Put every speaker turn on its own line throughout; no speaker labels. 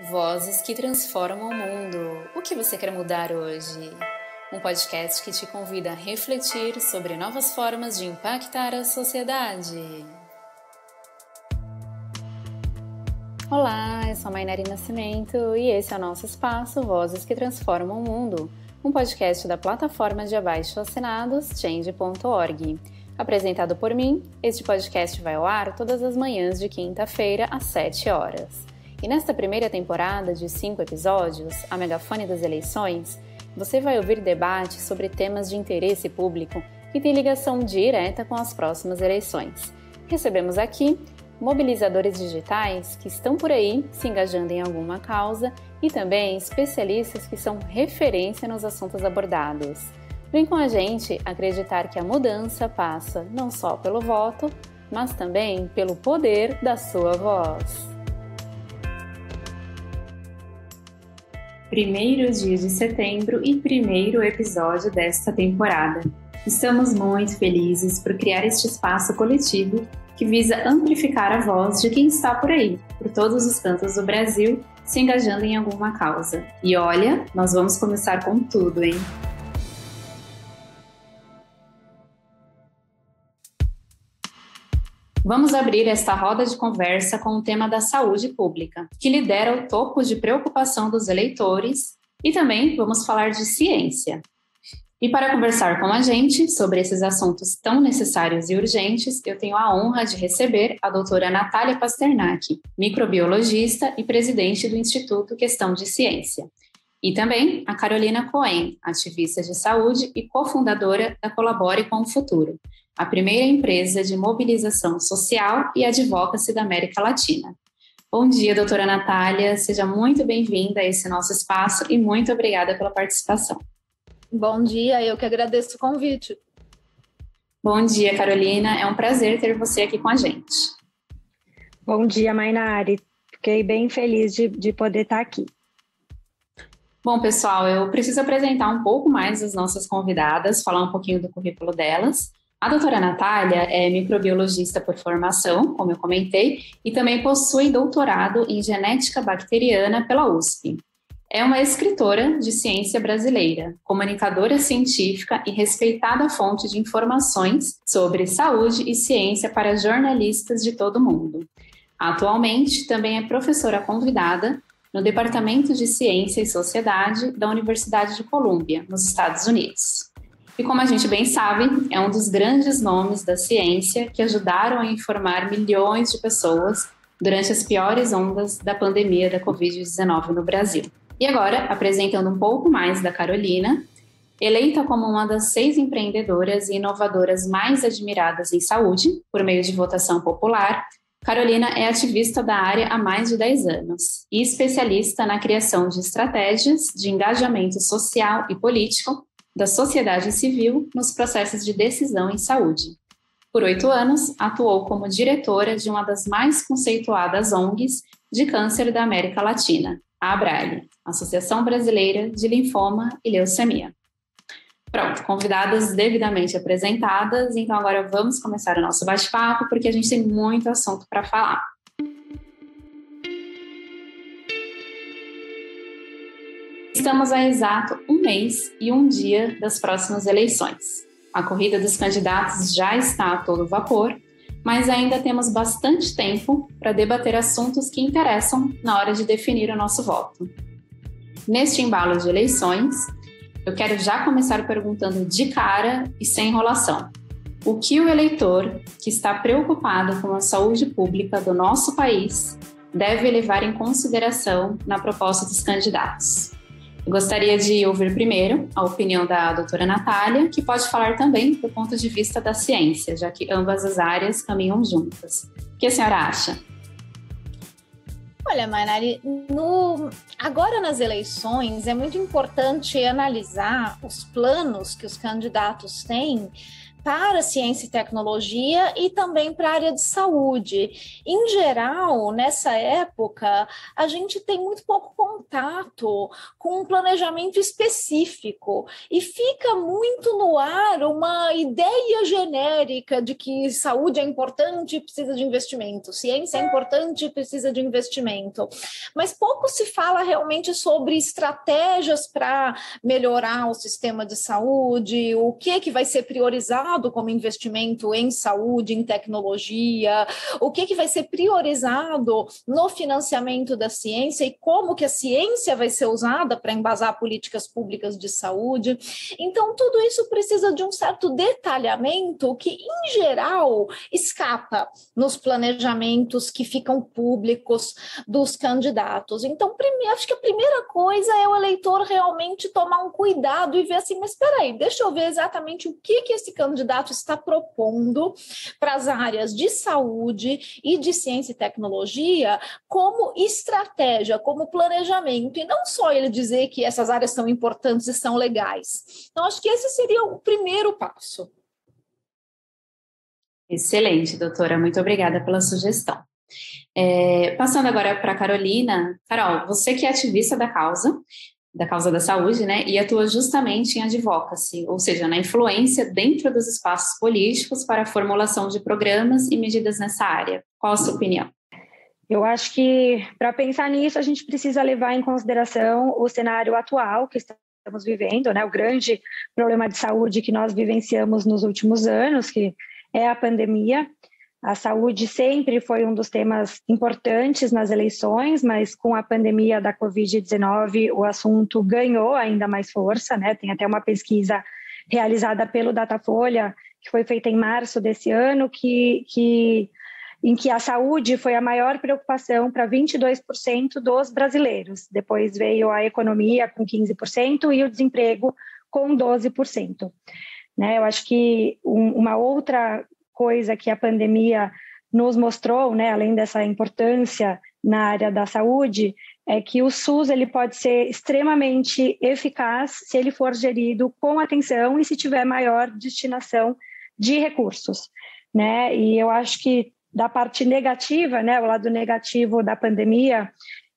Vozes que transformam o mundo. O que você quer mudar hoje? Um podcast que te convida a refletir sobre novas formas de impactar a sociedade. Olá, eu sou a Mainari Nascimento e esse é o nosso espaço Vozes que Transformam o Mundo, um podcast da plataforma de abaixo-assinados Change.org. Apresentado por mim, este podcast vai ao ar todas as manhãs de quinta-feira às 7 horas. E nesta primeira temporada de 5 episódios, A Megafone das Eleições, você vai ouvir debates sobre temas de interesse público que têm ligação direta com as próximas eleições. Recebemos aqui mobilizadores digitais que estão por aí se engajando em alguma causa e também especialistas que são referência nos assuntos abordados. Vem com a gente acreditar que a mudança passa não só pelo voto, mas também pelo poder da sua voz. Primeiro dia de setembro e primeiro episódio desta temporada. Estamos muito felizes por criar este espaço coletivo que visa amplificar a voz de quem está por aí, por todos os cantos do Brasil, se engajando em alguma causa. E olha, nós vamos começar com tudo, hein? Vamos abrir esta roda de conversa com o tema da saúde pública, que lidera o topo de preocupação dos eleitores, e também vamos falar de ciência. E para conversar com a gente sobre esses assuntos tão necessários e urgentes, eu tenho a honra de receber a doutora Natália Pasternak, microbiologista e presidente do Instituto Questão de Ciência. E também a Carolina Cohen, ativista de saúde e cofundadora da Colabore com o Futuro, a primeira empresa de mobilização social e advocacy da América Latina. Bom dia, doutora Natália, seja muito bem-vinda a esse nosso espaço e muito obrigada pela participação.
Bom dia, eu que agradeço o convite.
Bom dia, Carolina, é um prazer ter você aqui com a gente.
Bom dia, Mainari, fiquei bem feliz de poder estar aqui.
Bom, pessoal, eu preciso apresentar um pouco mais as nossas convidadas, falar um pouquinho do currículo delas. A doutora Natália é microbiologista por formação, como eu comentei, e também possui doutorado em genética bacteriana pela USP. É uma escritora de ciência brasileira, comunicadora científica e respeitada fonte de informações sobre saúde e ciência para jornalistas de todo o mundo. Atualmente, também é professora convidada no Departamento de Ciência e Sociedade da Universidade de Colômbia, nos Estados Unidos. E como a gente bem sabe, é um dos grandes nomes da ciência que ajudaram a informar milhões de pessoas durante as piores ondas da pandemia da Covid-19 no Brasil. E agora, apresentando um pouco mais da Carolina, eleita como uma das 6 empreendedoras e inovadoras mais admiradas em saúde, por meio de votação popular, Carolina é ativista da área há mais de 10 anos e especialista na criação de estratégias de engajamento social e político da sociedade civil nos processos de decisão em saúde. Por 8 anos, atuou como diretora de uma das mais conceituadas ONGs de câncer da América Latina, a ABRALHE, Associação Brasileira de Linfoma e Leucemia. Pronto, convidadas devidamente apresentadas, então agora vamos começar o nosso bate-papo, porque a gente tem muito assunto para falar. Estamos a exato 1 mês e 1 dia das próximas eleições. A corrida dos candidatos já está a todo vapor, mas ainda temos bastante tempo para debater assuntos que interessam na hora de definir o nosso voto. Neste embalo de eleições, eu quero já começar perguntando de cara e sem enrolação. O que o eleitor que está preocupado com a saúde pública do nosso país deve levar em consideração na proposta dos candidatos? Eu gostaria de ouvir primeiro a opinião da doutora Natália, que pode falar também do ponto de vista da ciência, já que ambas as áreas caminham juntas. O que a senhora acha?
Olha, Mainari, agora nas eleições é muito importante analisar os planos que os candidatos têm para ciência e tecnologia e também para a área de saúde. Em geral, nessa época, a gente tem muito pouco contato com um planejamento específico e fica muito no ar uma ideia genérica de que saúde é importante e precisa de investimento, ciência é importante e precisa de investimento, mas pouco se fala realmente sobre estratégias para melhorar o sistema de saúde, o que vai ser priorizado como investimento em saúde, em tecnologia, o que vai ser priorizado no financiamento da ciência e como que a ciência vai ser usada para embasar políticas públicas de saúde. Então, tudo isso precisa de um certo detalhamento que, em geral, escapa nos planejamentos que ficam públicos dos candidatos. Então, acho que a primeira coisa é o eleitor realmente tomar um cuidado e ver assim, mas espera aí, deixa eu ver exatamente o que esse candidato está propondo para as áreas de saúde e de ciência e tecnologia como estratégia, como planejamento, e não só ele dizer que essas áreas são importantes e são legais. Então, acho que esse seria o primeiro passo.
Excelente, doutora. Muito obrigada pela sugestão. Passando agora para a Carolina. Carol, você que é ativista da causa da saúde, né, e atua justamente em advocacy, ou seja, na influência dentro dos espaços políticos para a formulação de programas e medidas nessa área. Qual a sua opinião?
Eu acho que, para pensar nisso, a gente precisa levar em consideração o cenário atual que estamos vivendo, né, o grande problema de saúde que nós vivenciamos nos últimos anos, que é a pandemia. A saúde sempre foi um dos temas importantes nas eleições, mas com a pandemia da Covid-19 o assunto ganhou ainda mais força, né? Tem até uma pesquisa realizada pelo Datafolha, que foi feita em março desse ano, em que a saúde foi a maior preocupação para 22% dos brasileiros. Depois veio a economia com 15% e o desemprego com 12%. Né? Eu acho que uma outra coisa que a pandemia nos mostrou, né, além dessa importância na área da saúde, é que o SUS ele pode ser extremamente eficaz se ele for gerido com atenção e se tiver maior destinação de recursos, né? E eu acho que da parte negativa, né, o lado negativo da pandemia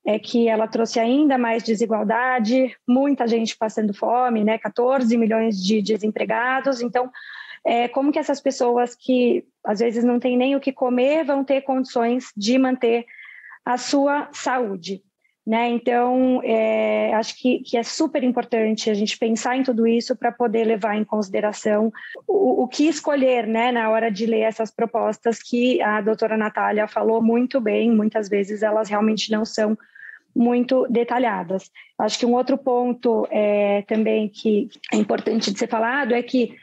é que ela trouxe ainda mais desigualdade, muita gente passando fome, né, 14 milhões de desempregados. Então, como que essas pessoas que às vezes não têm nem o que comer vão ter condições de manter a sua saúde, né? Então, acho que é super importante a gente pensar em tudo isso para poder levar em consideração o que escolher, né, na hora de ler essas propostas que a doutora Natália falou muito bem. Muitas vezes elas realmente não são muito detalhadas. Acho que um outro ponto também que é importante de ser falado é que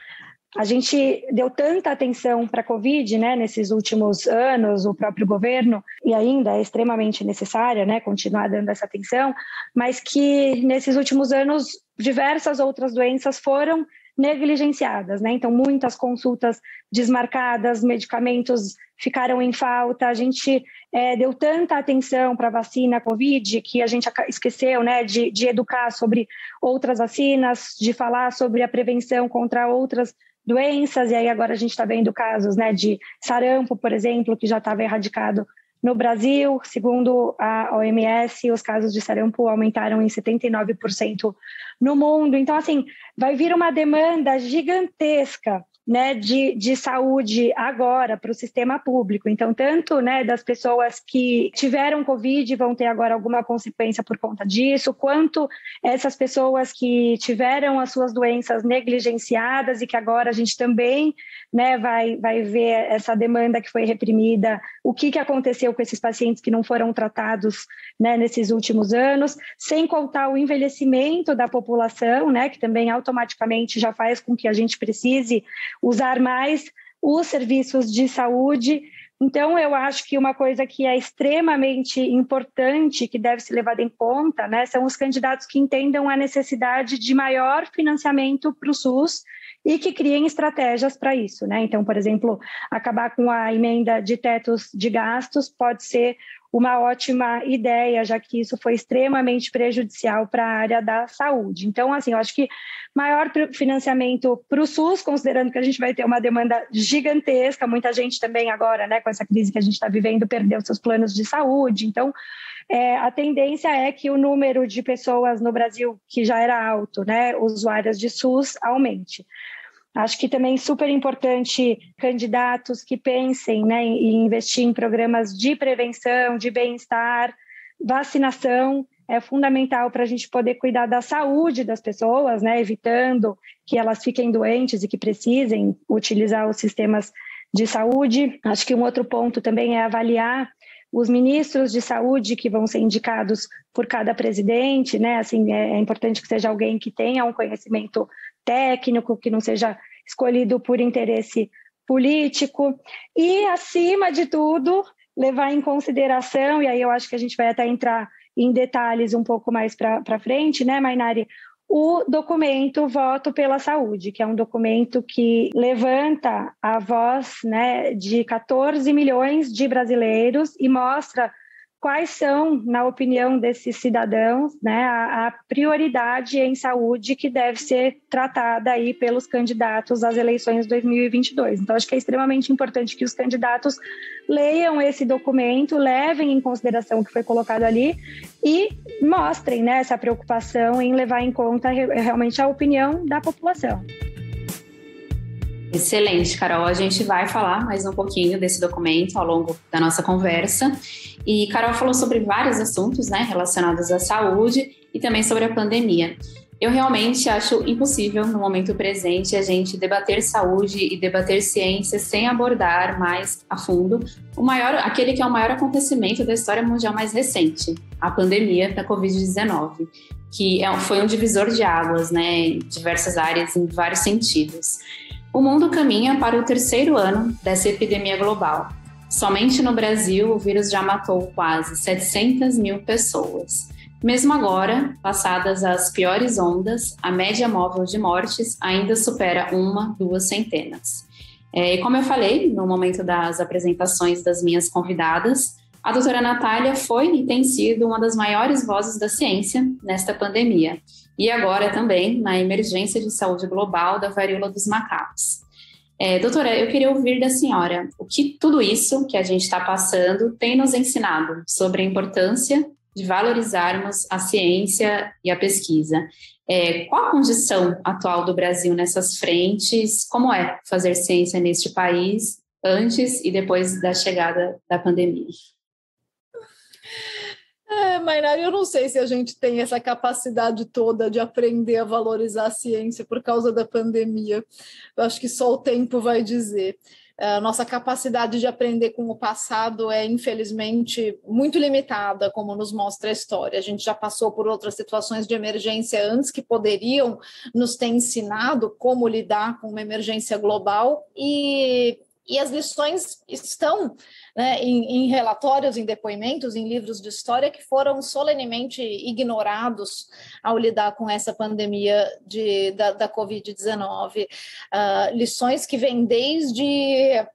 a gente deu tanta atenção para a Covid, né, nesses últimos anos, o próprio governo, e ainda é extremamente necessária, né, continuar dando essa atenção, mas que nesses últimos anos diversas outras doenças foram negligenciadas, né? Então muitas consultas desmarcadas, medicamentos ficaram em falta, a gente deu tanta atenção para a vacina Covid que a gente esqueceu, né, de educar sobre outras vacinas, de falar sobre a prevenção contra outras doenças, e aí agora a gente está vendo casos, né, de sarampo, por exemplo, que já estava erradicado no Brasil. Segundo a OMS, os casos de sarampo aumentaram em 79% no mundo. Então, assim, vai vir uma demanda gigantesca, né, de saúde agora para o sistema público. Então, tanto, né, das pessoas que tiveram Covid vão ter agora alguma consequência por conta disso, quanto essas pessoas que tiveram as suas doenças negligenciadas e que agora a gente também, né, vai ver essa demanda que foi reprimida, o que aconteceu com esses pacientes que não foram tratados, né, nesses últimos anos, sem contar o envelhecimento da população, né, que também automaticamente já faz com que a gente precise usar mais os serviços de saúde. Então, eu acho que uma coisa que é extremamente importante, que deve ser levada em conta, né, são os candidatos que entendam a necessidade de maior financiamento para o SUS e que criem estratégias para isso, né? Então, por exemplo, acabar com a emenda de tetos de gastos pode ser uma ótima ideia, já que isso foi extremamente prejudicial para a área da saúde. Então, assim, eu acho que maior financiamento para o SUS, considerando que a gente vai ter uma demanda gigantesca, muita gente também agora, né, com essa crise que a gente está vivendo, perdeu seus planos de saúde. Então, a tendência é que o número de pessoas no Brasil, que já era alto, né, usuárias de SUS, aumente. Acho que também é super importante candidatos que pensem, né, em investir em programas de prevenção, de bem-estar, vacinação. É fundamental para a gente poder cuidar da saúde das pessoas, né, evitando que elas fiquem doentes e que precisem utilizar os sistemas de saúde. Acho que um outro ponto também é avaliar os ministros de saúde que vão ser indicados por cada presidente, né? Assim, é importante que seja alguém que tenha um conhecimento técnico, que não seja escolhido por interesse político e, acima de tudo, levar em consideração, e aí eu acho que a gente vai até entrar em detalhes um pouco mais para frente, né, Mainari, o documento Voto pela Saúde, que é um documento que levanta a voz, né, de 14 milhões de brasileiros e mostra quais são, na opinião desses cidadãos, né, a prioridade em saúde que deve ser tratada aí pelos candidatos às eleições de 2022. Então, acho que é extremamente importante que os candidatos leiam esse documento, levem em consideração o que foi colocado ali e mostrem, né, essa preocupação em levar em conta realmente a opinião da população.
Excelente, Carol. A gente vai falar mais um pouquinho desse documento ao longo da nossa conversa. E Carol falou sobre vários assuntos, né, relacionados à saúde e também sobre a pandemia. Eu realmente acho impossível, no momento presente, a gente debater saúde e debater ciência sem abordar mais a fundo aquele que é o maior acontecimento da história mundial mais recente, a pandemia da Covid-19, que foi um divisor de águas, né, em diversas áreas, em vários sentidos. O mundo caminha para o 3º ano dessa epidemia global. Somente no Brasil, o vírus já matou quase 700 mil pessoas. Mesmo agora, passadas as piores ondas, a média móvel de mortes ainda supera 1-2 centenas. E como eu falei no momento das apresentações das minhas convidadas, a doutora Natália foi e tem sido uma das maiores vozes da ciência nesta pandemia. E agora também na emergência de saúde global da varíola dos macacos. Doutora, eu queria ouvir da senhora o que tudo isso que a gente está passando tem nos ensinado sobre a importância de valorizarmos a ciência e a pesquisa. Qual a condição atual do Brasil nessas frentes? Como é fazer ciência neste país antes e depois da chegada da pandemia?
Mainari, eu não sei se a gente tem essa capacidade toda de aprender a valorizar a ciência por causa da pandemia. Eu acho que só o tempo vai dizer. A nossa capacidade de aprender com o passado é, infelizmente, muito limitada, como nos mostra a história. A gente já passou por outras situações de emergência antes que poderiam nos ter ensinado como lidar com uma emergência global e as lições estão, né, em relatórios, em depoimentos, em livros de história que foram solenemente ignorados ao lidar com essa pandemia da Covid-19. Lições que vêm desde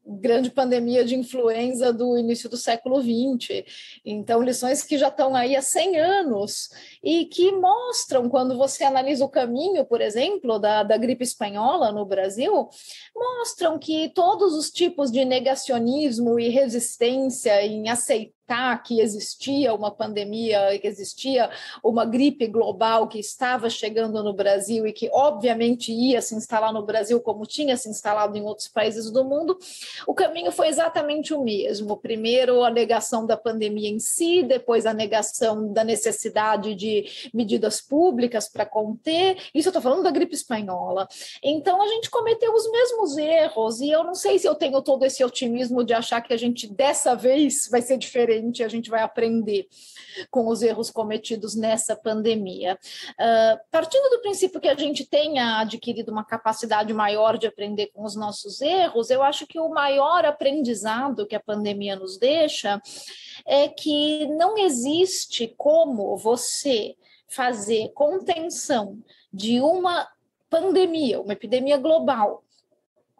grande pandemia de influenza do início do século XX. Então, lições que já estão aí há 100 anos e que mostram, quando você analisa o caminho, por exemplo, da gripe espanhola no Brasil, mostram que todos os tipos de negacionismo e resistência em aceitar que existia uma pandemia, que existia uma gripe global que estava chegando no Brasil e que, obviamente, ia se instalar no Brasil como tinha se instalado em outros países do mundo, o caminho foi exatamente o mesmo. Primeiro, a negação da pandemia em si, depois a negação da necessidade de medidas públicas para conter. Isso eu estou falando da gripe espanhola. Então, a gente cometeu os mesmos erros e eu não sei se eu tenho todo esse otimismo de achar que a gente, dessa vez, vai ser diferente, a gente vai aprender com os erros cometidos nessa pandemia. Partindo do princípio que a gente tenha adquirido uma capacidade maior de aprender com os nossos erros, eu acho que o maior aprendizado que a pandemia nos deixa é que não existe como você fazer contenção de uma pandemia, uma epidemia global,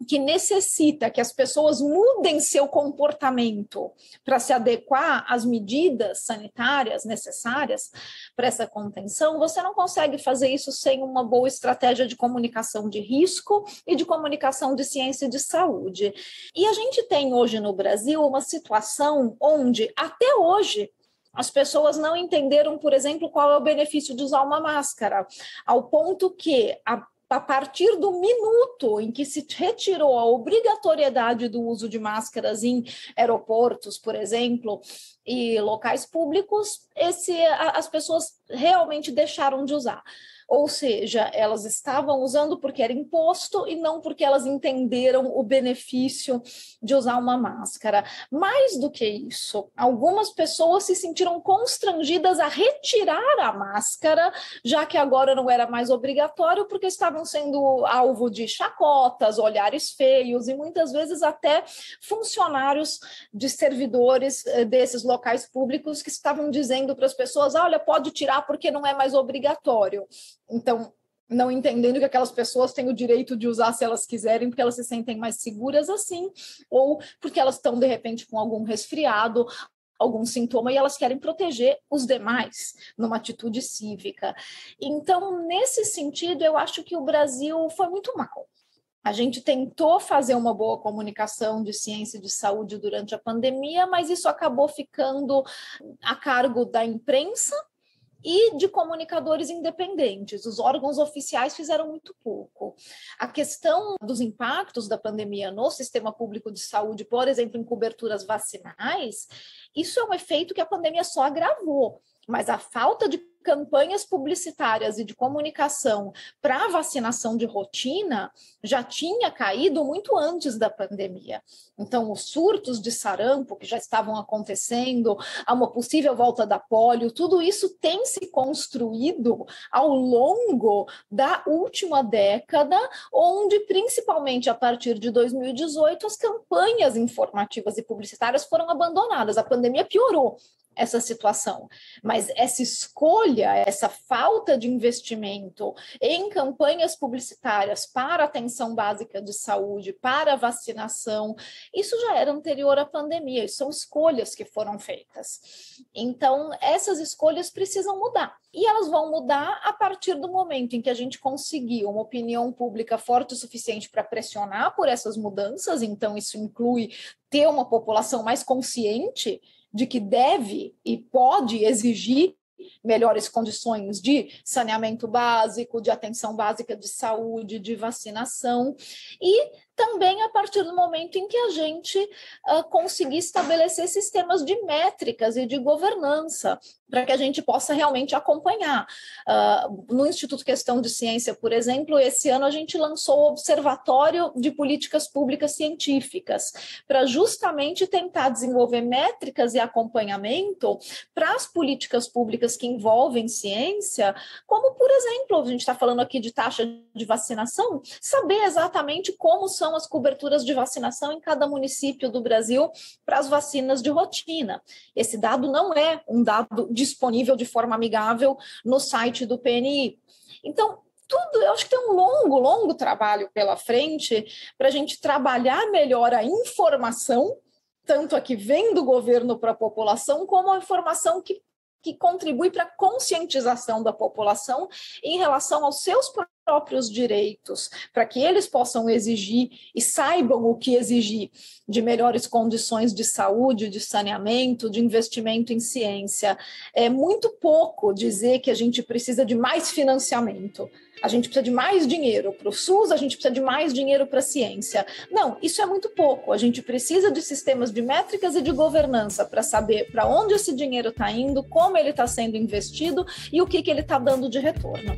que necessita que as pessoas mudem seu comportamento para se adequar às medidas sanitárias necessárias para essa contenção, você não consegue fazer isso sem uma boa estratégia de comunicação de risco e de comunicação de ciência e de saúde. E a gente tem hoje no Brasil uma situação onde, até hoje, as pessoas não entenderam, por exemplo, qual é o benefício de usar uma máscara, ao ponto que a partir do minuto em que se retirou a obrigatoriedade do uso de máscaras em aeroportos, por exemplo, e locais públicos, as pessoas realmente deixaram de usar. Ou seja, elas estavam usando porque era imposto e não porque elas entenderam o benefício de usar uma máscara. Mais do que isso, algumas pessoas se sentiram constrangidas a retirar a máscara, já que agora não era mais obrigatório, porque estavam sendo alvo de chacotas, olhares feios e muitas vezes até funcionários de servidores desses locais públicos que estavam dizendo para as pessoas, olha, pode tirar porque não é mais obrigatório. Então, não entendendo que aquelas pessoas têm o direito de usar se elas quiserem, porque elas se sentem mais seguras assim, ou porque elas estão, de repente, com algum resfriado, algum sintoma, e elas querem proteger os demais numa atitude cívica. Então, nesse sentido, eu acho que o Brasil foi muito mal. A gente tentou fazer uma boa comunicação de ciência e de saúde durante a pandemia, mas isso acabou ficando a cargo da imprensa e de comunicadores independentes. Os órgãos oficiais fizeram muito pouco. A questão dos impactos da pandemia no sistema público de saúde, por exemplo, em coberturas vacinais, isso é um efeito que a pandemia só agravou. Mas a falta de campanhas publicitárias e de comunicação para a vacinação de rotina já tinha caído muito antes da pandemia. Então, os surtos de sarampo que já estavam acontecendo, a uma possível volta da polio, tudo isso tem se construído ao longo da última década, onde, principalmente a partir de 2018, as campanhas informativas e publicitárias foram abandonadas. A pandemia piorou essa situação, mas essa escolha, essa falta de investimento em campanhas publicitárias para atenção básica de saúde, para vacinação, isso já era anterior à pandemia, isso são escolhas que foram feitas. Então, essas escolhas precisam mudar, e elas vão mudar a partir do momento em que a gente conseguir uma opinião pública forte o suficiente para pressionar por essas mudanças. Então isso inclui ter uma população mais consciente de que deve e pode exigir melhores condições de saneamento básico, de atenção básica de saúde, de vacinação, e também a partir do momento em que a gente conseguir estabelecer sistemas de métricas e de governança, para que a gente possa realmente acompanhar. No Instituto Questão de Ciência, por exemplo, esse ano a gente lançou o Observatório de Políticas Públicas Científicas, para justamente tentar desenvolver métricas e acompanhamento para as políticas públicas que envolvem ciência, como, por exemplo, a gente está falando aqui de taxa de vacinação, saber exatamente como são as coberturas de vacinação em cada município do Brasil para as vacinas de rotina. Esse dado não é um dado disponível de forma amigável no site do PNI. Então, eu acho que tem um longo trabalho pela frente para a gente trabalhar melhor a informação, tanto a que vem do governo para a população, como a informação que contribui para a conscientização da população em relação aos seus próprios direitos, para que eles possam exigir e saibam o que exigir de melhores condições de saúde, de saneamento, de investimento em ciência. É muito pouco dizer que a gente precisa de mais financiamento. A gente precisa de mais dinheiro para o SUS, a gente precisa de mais dinheiro para a ciência. Não, isso é muito pouco. A gente precisa de sistemas de métricas e de governança para saber para onde esse dinheiro está indo, como ele está sendo investido e o que ele está dando de retorno.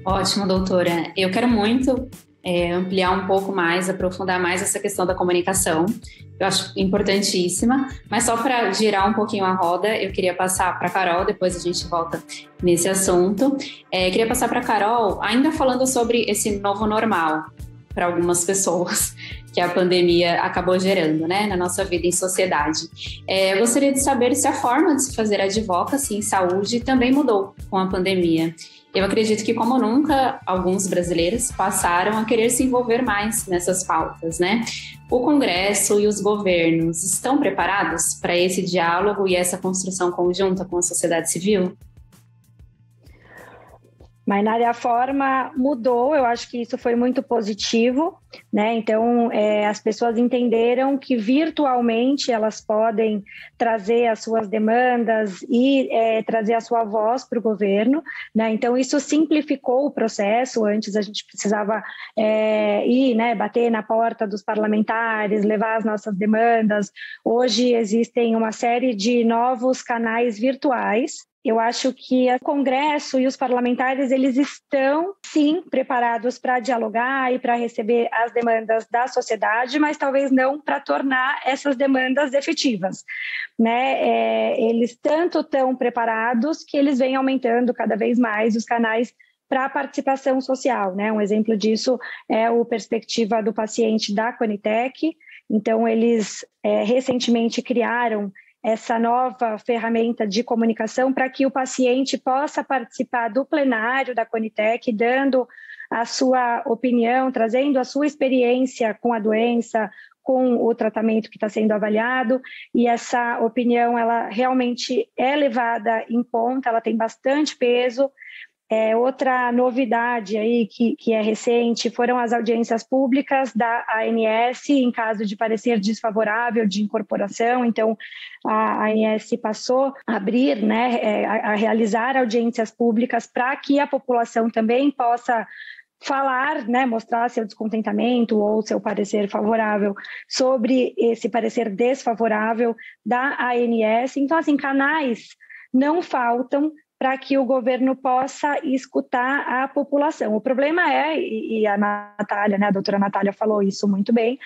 Ótimo, doutora. Eu quero muito ampliar um pouco mais, aprofundar mais essa questão da comunicação. Eu acho importantíssima, mas só para girar um pouquinho a roda, eu queria passar para a Carol, depois a gente volta nesse assunto. Queria passar para a Carol, ainda falando sobre esse novo normal para algumas pessoas que a pandemia acabou gerando, né, na nossa vida em sociedade. Eu gostaria de saber se a forma de se fazer advocacy em saúde também mudou com a pandemia. Eu acredito que, como nunca, alguns brasileiros passaram a querer se envolver mais nessas pautas, né? O Congresso e os governos estão preparados para esse diálogo e essa construção conjunta com a sociedade civil?
Mas a forma mudou, eu acho que isso foi muito positivo, né? Então, as pessoas entenderam que virtualmente elas podem trazer as suas demandas e trazer a sua voz para o governo, né? Então, isso simplificou o processo. Antes a gente precisava ir, né, bater na porta dos parlamentares, levar as nossas demandas. Hoje existem uma série de novos canais virtuais. Eu acho que o Congresso e os parlamentares, eles estão, sim, preparados para dialogar e para receber as demandas da sociedade, mas talvez não para tornar essas demandas efetivas, né? Eles tanto estão preparados que eles vêm aumentando cada vez mais os canais para a participação social, né? Um exemplo disso é o Perspectiva do Paciente da Conitec. Então, eles recentemente criaram essa nova ferramenta de comunicação para que o paciente possa participar do plenário da Conitec, dando a sua opinião, trazendo a sua experiência com a doença, com o tratamento que está sendo avaliado, e essa opinião, ela realmente é levada em conta, ela tem bastante peso. Outra novidade aí que é recente foram as audiências públicas da ANS em caso de parecer desfavorável de incorporação. Então, a ANS passou a abrir, né, a realizar audiências públicas para que a população também possa falar, né, mostrar seu descontentamento ou seu parecer favorável sobre esse parecer desfavorável da ANS. Então, assim, canais não faltam para que o governo possa escutar a população. O problema e a Natália, né, a doutora Natália falou isso muito bem,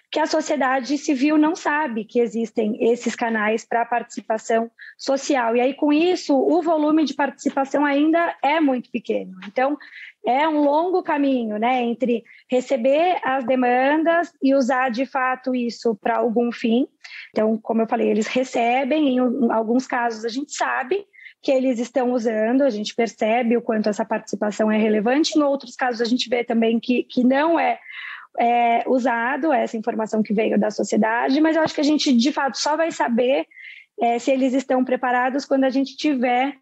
que a sociedade civil não sabe que existem esses canais para participação social. E aí, com isso, o volume de participação ainda é muito pequeno. Então, é um longo caminho, né, entre receber as demandas e usar, de fato, isso para algum fim. Então, como eu falei, eles recebem, em alguns casos a gente sabe que eles estão usando, a gente percebe o quanto essa participação é relevante. Em outros casos, a gente vê também que não é usado essa informação que veio da sociedade, mas eu acho que a gente, de fato, só vai saber se eles estão preparados quando a gente tiver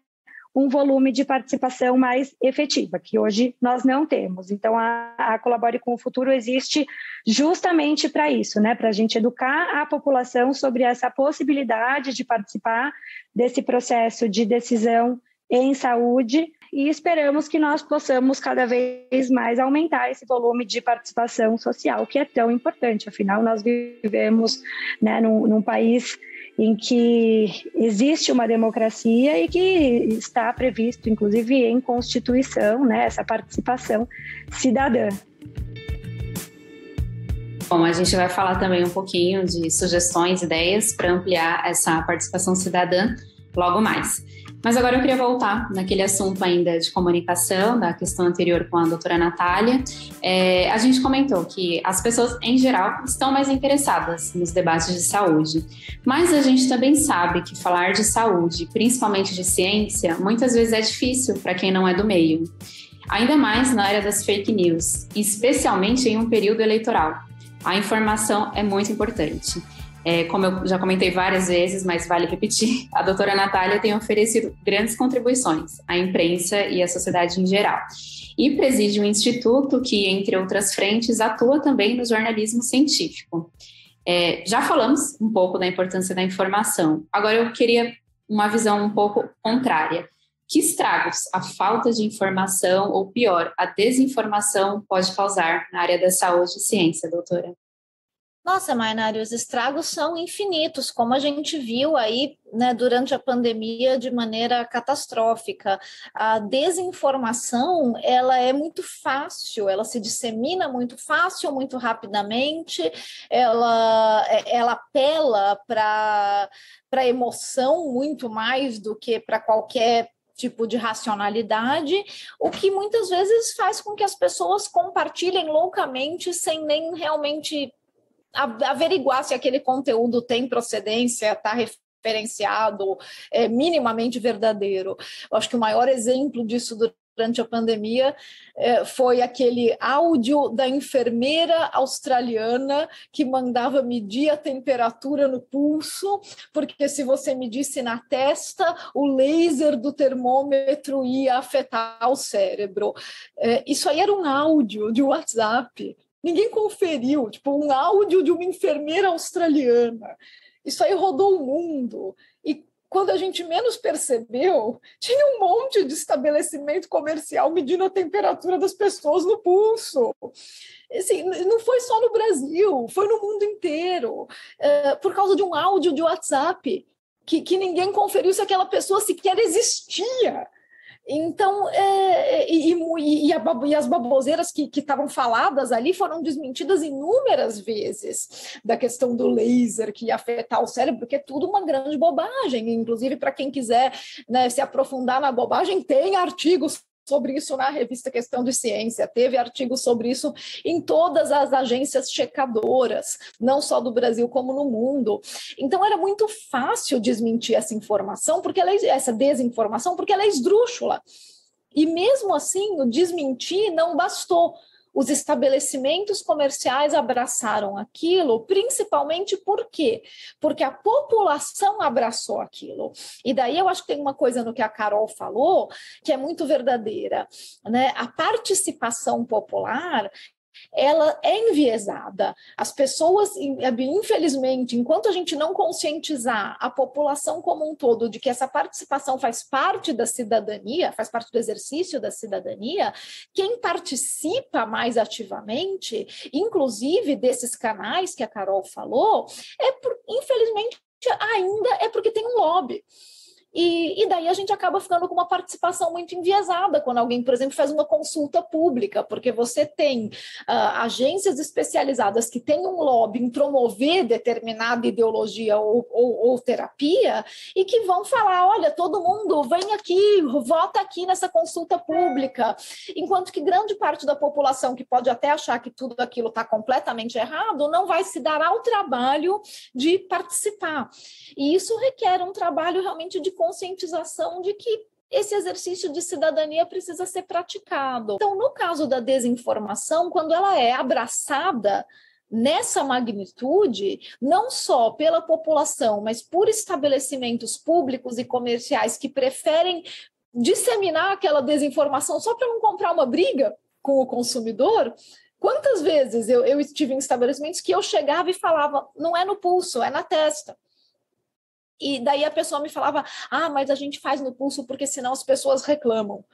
um volume de participação mais efetiva, que hoje nós não temos. Então, a Colabore com o Futuro existe justamente para isso, né? Para a gente educar a população sobre essa possibilidade de participar desse processo de decisão em saúde, e esperamos que nós possamos cada vez mais aumentar esse volume de participação social, que é tão importante. Afinal, nós vivemos, né, num país em que existe uma democracia e que está previsto, inclusive, em Constituição, né, essa participação cidadã.
Bom, a gente vai falar também um pouquinho de sugestões, ideias para ampliar essa participação cidadã logo mais. Mas agora eu queria voltar naquele assunto ainda de comunicação, da questão anterior com a doutora Natália. A gente comentou que as pessoas, em geral, estão mais interessadas nos debates de saúde. Mas a gente também sabe que falar de saúde, principalmente de ciência, muitas vezes é difícil para quem não é do meio. Ainda mais na área das fake news, especialmente em um período eleitoral. A informação é muito importante. Como eu já comentei várias vezes, mas vale repetir, a doutora Natália tem oferecido grandes contribuições à imprensa e à sociedade em geral. E preside um instituto que, entre outras frentes, atua também no jornalismo científico. Já falamos um pouco da importância da informação. Agora eu queria uma visão um pouco contrária. Que estragos a falta de informação, ou pior, a desinformação pode causar na área da saúde e ciência, doutora?
Nossa, Mainari, os estragos são infinitos, como a gente viu aí, né, durante a pandemia de maneira catastrófica. A desinformação, ela é muito fácil, ela se dissemina muito fácil, muito rapidamente, ela apela para a emoção muito mais do que para qualquer tipo de racionalidade, o que muitas vezes faz com que as pessoas compartilhem loucamente sem nem realmente averiguar se aquele conteúdo tem procedência, está referenciado, é minimamente verdadeiro. Eu acho que o maior exemplo disso durante a pandemia foi aquele áudio da enfermeira australiana que mandava medir a temperatura no pulso, porque se você medisse na testa, o laser do termômetro ia afetar o cérebro. Isso aí era um áudio de WhatsApp. Ninguém conferiu, tipo, um áudio de uma enfermeira australiana. Isso aí rodou o mundo. E quando a gente menos percebeu, tinha um monte de estabelecimento comercial medindo a temperatura das pessoas no pulso. Assim, não foi só no Brasil, foi no mundo inteiro, por causa de um áudio de WhatsApp, que ninguém conferiu se aquela pessoa sequer existia. Então, as baboseiras que estavam faladas ali foram desmentidas inúmeras vezes, da questão do laser que ia afetar o cérebro, que é tudo uma grande bobagem. Inclusive, para quem quiser, né, se aprofundar na bobagem, tem artigos sobre isso na revista Questão de Ciência, teve artigos sobre isso em todas as agências checadoras, não só do Brasil como no mundo. Então era muito fácil desmentir essa informação, essa desinformação, porque ela é esdrúxula. E mesmo assim, o desmentir não bastou. Os estabelecimentos comerciais abraçaram aquilo, principalmente por quê? Porque a população abraçou aquilo. E daí eu acho que tem uma coisa no que a Carol falou que é muito verdadeira, né? A participação popular, ela é enviesada. As pessoas, infelizmente, enquanto a gente não conscientizar a população como um todo de que essa participação faz parte da cidadania, faz parte do exercício da cidadania, quem participa mais ativamente, inclusive desses canais que a Carol falou, infelizmente, ainda é porque tem um lobby. E daí a gente acaba ficando com uma participação muito enviesada quando alguém, por exemplo, faz uma consulta pública, porque você tem agências especializadas que têm um lobby em promover determinada ideologia ou terapia e que vão falar, olha, todo mundo vem aqui, vota aqui nessa consulta pública, enquanto que grande parte da população que pode até achar que tudo aquilo está completamente errado, não vai se dar ao trabalho de participar. E isso requer um trabalho realmente de conscientização de que esse exercício de cidadania precisa ser praticado. Então, no caso da desinformação, quando ela é abraçada nessa magnitude, não só pela população, mas por estabelecimentos públicos e comerciais que preferem disseminar aquela desinformação só para não comprar uma briga com o consumidor. Quantas vezes eu estive em estabelecimentos que eu chegava e falava, não é no pulso, é na testa. E daí a pessoa me falava, mas a gente faz no pulso porque senão as pessoas reclamam.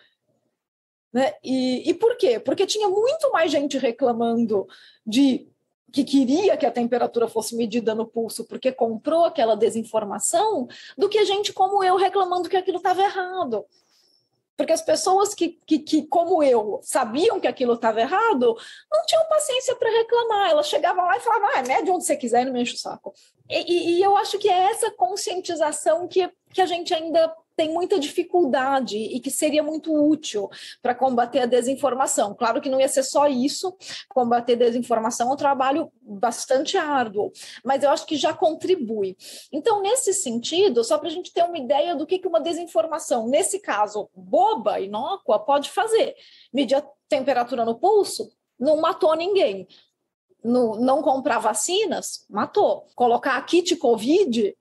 Né? E por quê? Porque tinha muito mais gente reclamando de que queria que a temperatura fosse medida no pulso porque comprou aquela desinformação, do que gente como eu reclamando que aquilo estava errado. Porque as pessoas que, como eu, sabiam que aquilo estava errado, não tinham paciência para reclamar. Elas chegavam lá e falavam, mede onde você quiser e não me enche o saco. E eu acho que é essa conscientização que a gente ainda tem muita dificuldade e que seria muito útil para combater a desinformação. Claro que não ia ser só isso, combater desinformação é um trabalho bastante árduo, mas eu acho que já contribui. Então, nesse sentido, só para a gente ter uma ideia do que uma desinformação, nesse caso, boba, inócua, pode fazer. Medir a temperatura no pulso, não matou ninguém. Não comprar vacinas, matou. Colocar a kit Covid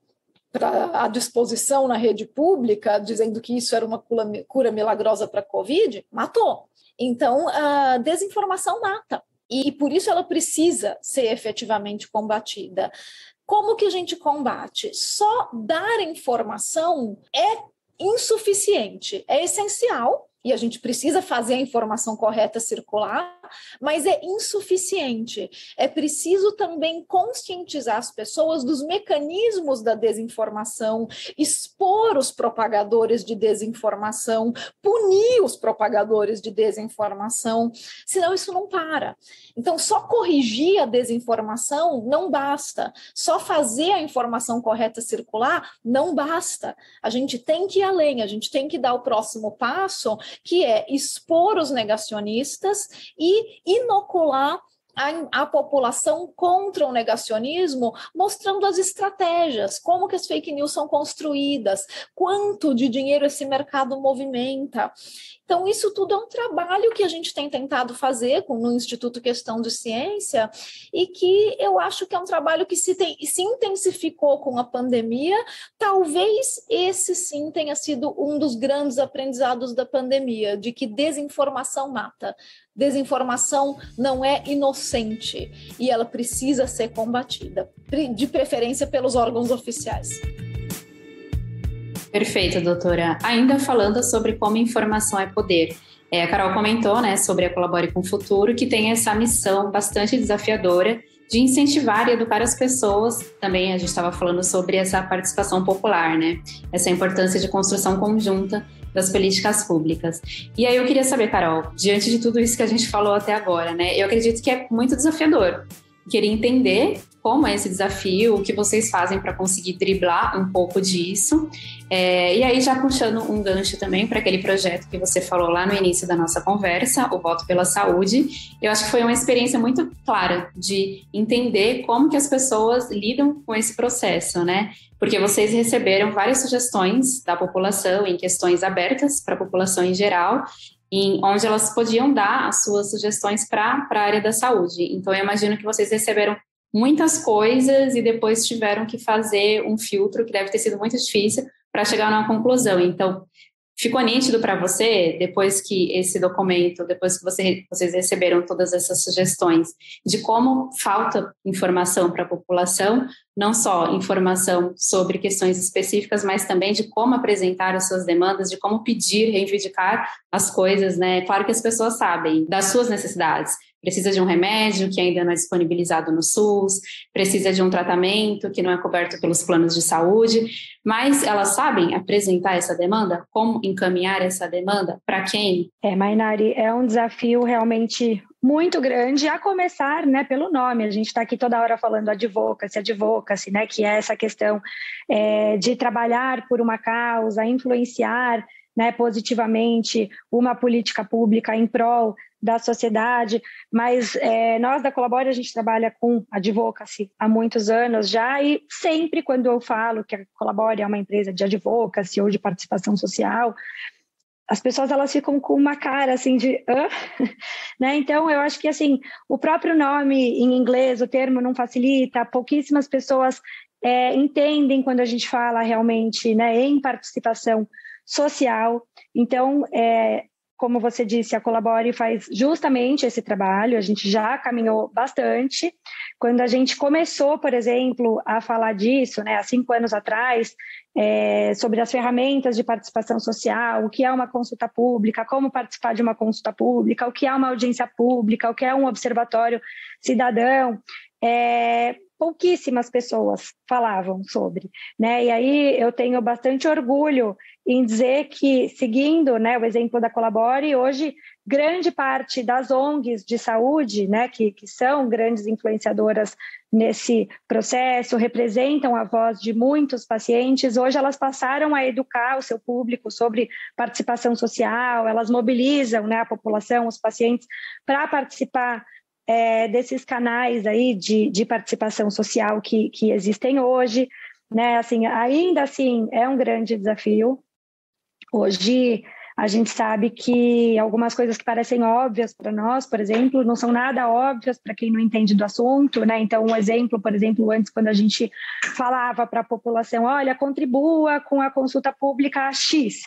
à disposição na rede pública, dizendo que isso era uma cura milagrosa para a Covid, matou. Então, a desinformação mata. E por isso ela precisa ser efetivamente combatida. Como que a gente combate? Só dar informação é insuficiente. É essencial, e a gente precisa fazer a informação correta circular, mas é insuficiente. É preciso também conscientizar as pessoas dos mecanismos da desinformação, expor os propagadores de desinformação, punir os propagadores de desinformação, senão isso não para. Então, só corrigir a desinformação não basta, só fazer a informação correta circular não basta. A gente tem que ir além, a gente tem que dar o próximo passo, que é expor os negacionistas e inocular a população contra o negacionismo, mostrando as estratégias, como que as fake news são construídas, quanto de dinheiro esse mercado movimenta. Então, isso tudo é um trabalho que a gente tem tentado fazer no Instituto Questão de Ciência e que eu acho que é um trabalho que se intensificou com a pandemia. Talvez esse sim tenha sido um dos grandes aprendizados da pandemia, de que desinformação mata. Desinformação não é inocente e ela precisa ser combatida, de preferência pelos órgãos oficiais.
Perfeito, doutora. Ainda falando sobre como informação é poder. A Carol comentou, né, sobre a Colabore com o Futuro, que tem essa missão bastante desafiadora de incentivar e educar as pessoas. Também a gente estava falando sobre essa participação popular, né? Essa importância de construção conjunta das políticas públicas. E aí eu queria saber, Carol, diante de tudo isso que a gente falou até agora, né? Eu acredito que é muito desafiador. Queria entender como é esse desafio, o que vocês fazem para conseguir driblar um pouco disso. E aí, já puxando um gancho também para aquele projeto que você falou lá no início da nossa conversa, o Voto pela Saúde, eu acho que foi uma experiência muito clara de entender como que as pessoas lidam com esse processo, né? Porque vocês receberam várias sugestões da população em questões abertas para a população em geral, onde elas podiam dar as suas sugestões para a área da saúde. Então, eu imagino que vocês receberam muitas coisas e depois tiveram que fazer um filtro que deve ter sido muito difícil para chegar numa conclusão. Então, ficou nítido para você, depois que esse documento, depois que vocês receberam todas essas sugestões, de como falta informação para a população, não só informação sobre questões específicas, mas também de como apresentar as suas demandas, de como pedir, reivindicar as coisas, né? Claro que as pessoas sabem das suas necessidades. Precisa de um remédio que ainda não é disponibilizado no SUS, precisa de um tratamento que não é coberto pelos planos de saúde, mas elas sabem apresentar essa demanda? Como encaminhar essa demanda? Para quem?
Mainari, é um desafio realmente muito grande, a começar, né, pelo nome. A gente está aqui toda hora falando advocacy, né, que é essa questão de trabalhar por uma causa, influenciar, né, positivamente uma política pública em prol da sociedade, mas nós da Colabore, a gente trabalha com advocacy há muitos anos já, e sempre quando eu falo que a Colabore é uma empresa de advocacy ou de participação social, as pessoas elas ficam com uma cara assim de né? Então eu acho que assim, o próprio nome em inglês, o termo não facilita, pouquíssimas pessoas entendem quando a gente fala realmente, né, em participação social. Então, como você disse, a Colabore faz justamente esse trabalho, a gente já caminhou bastante. Quando a gente começou, por exemplo, a falar disso, né, há 5 anos atrás, sobre as ferramentas de participação social, o que é uma consulta pública, como participar de uma consulta pública, o que é uma audiência pública, o que é um observatório cidadão, pouquíssimas pessoas falavam sobre, né? E aí eu tenho bastante orgulho em dizer que, seguindo, né, o exemplo da Colabore, hoje grande parte das ONGs de saúde, né, que são grandes influenciadoras nesse processo, representam a voz de muitos pacientes, hoje elas passaram a educar o seu público sobre participação social, elas mobilizam, né, a população, os pacientes, para participar desses canais aí de participação social que existem hoje, né? Assim, ainda assim é um grande desafio. Hoje a gente sabe que algumas coisas que parecem óbvias para nós, por exemplo, não são nada óbvias para quem não entende do assunto, né? Então, um exemplo, por exemplo, antes quando a gente falava para a população, olha, contribua com a consulta pública X,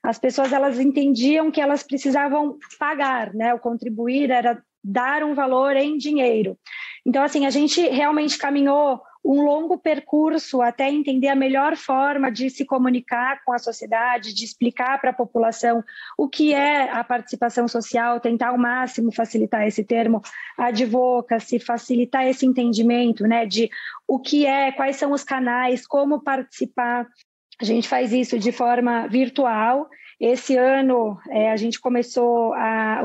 as pessoas elas entendiam que elas precisavam pagar, né? O contribuir era dar um valor em dinheiro. Então, assim, a gente realmente caminhou um longo percurso até entender a melhor forma de se comunicar com a sociedade, de explicar para a população o que é a participação social, tentar ao máximo facilitar esse termo advocacy, facilitar esse entendimento, né, de o que é, quais são os canais, como participar. A gente faz isso de forma virtual. Esse ano a gente começou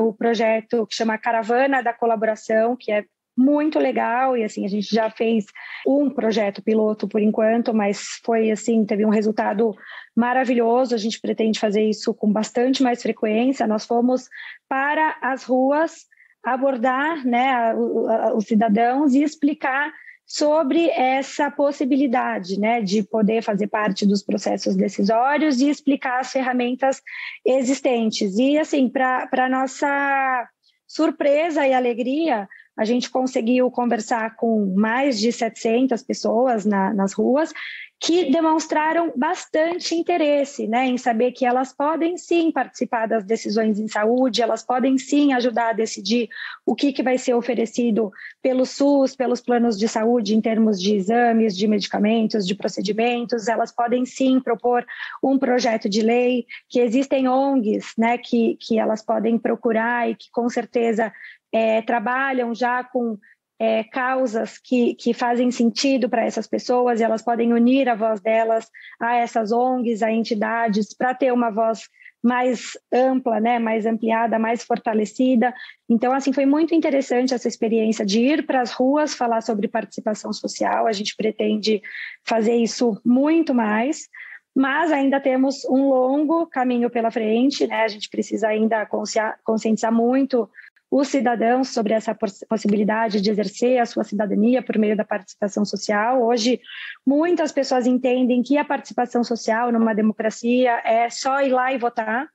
o projeto que chama Caravana da Colaboração, que é muito legal, e assim, a gente já fez um projeto piloto por enquanto, mas foi assim, teve um resultado maravilhoso. A gente pretende fazer isso com bastante mais frequência. Nós fomos para as ruas abordar, né, os cidadãos e explicar sobre essa possibilidade, né, de poder fazer parte dos processos decisórios e explicar as ferramentas existentes. E, assim, para nossa surpresa e alegria, a gente conseguiu conversar com mais de 700 pessoas nas ruas que demonstraram bastante interesse, né, em saber que elas podem sim participar das decisões em saúde, elas podem sim ajudar a decidir o que vai ser oferecido pelo SUS, pelos planos de saúde em termos de exames, de medicamentos, de procedimentos, elas podem sim propor um projeto de lei, que existem ONGs, né, que elas podem procurar e que com certeza trabalham já com causas que fazem sentido para essas pessoas, e elas podem unir a voz delas a essas ONGs, a entidades, para ter uma voz mais ampla, né, mais ampliada, mais fortalecida. Então, assim, foi muito interessante essa experiência de ir para as ruas falar sobre participação social. A gente pretende fazer isso muito mais, mas ainda temos um longo caminho pela frente, né? A gente precisa ainda conscientizar muito os cidadãos sobre essa possibilidade de exercer a sua cidadania por meio da participação social. Hoje, muitas pessoas entendem que a participação social numa democracia é só ir lá e votar,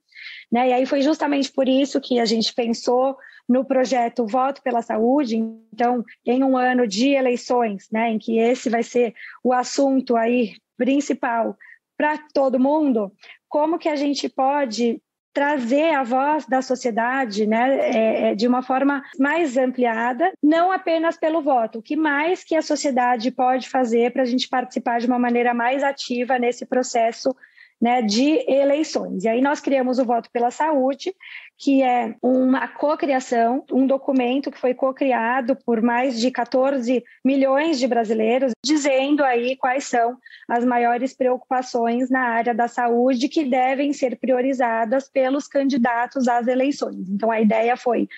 né? E aí foi justamente por isso que a gente pensou no projeto Voto pela Saúde. Então, em um ano de eleições, né, em que esse vai ser o assunto aí principal para todo mundo, como que a gente pode trazer a voz da sociedade, né, de uma forma mais ampliada, não apenas pelo voto. O que mais que a sociedade pode fazer para a gente participar de uma maneira mais ativa nesse processo, né, de eleições? E aí nós criamos o Voto pela Saúde, que é uma cocriação, um documento que foi cocriado por mais de 14 milhões de brasileiros, dizendo aí quais são as maiores preocupações na área da saúde que devem ser priorizadas pelos candidatos às eleições. Então, a ideia foi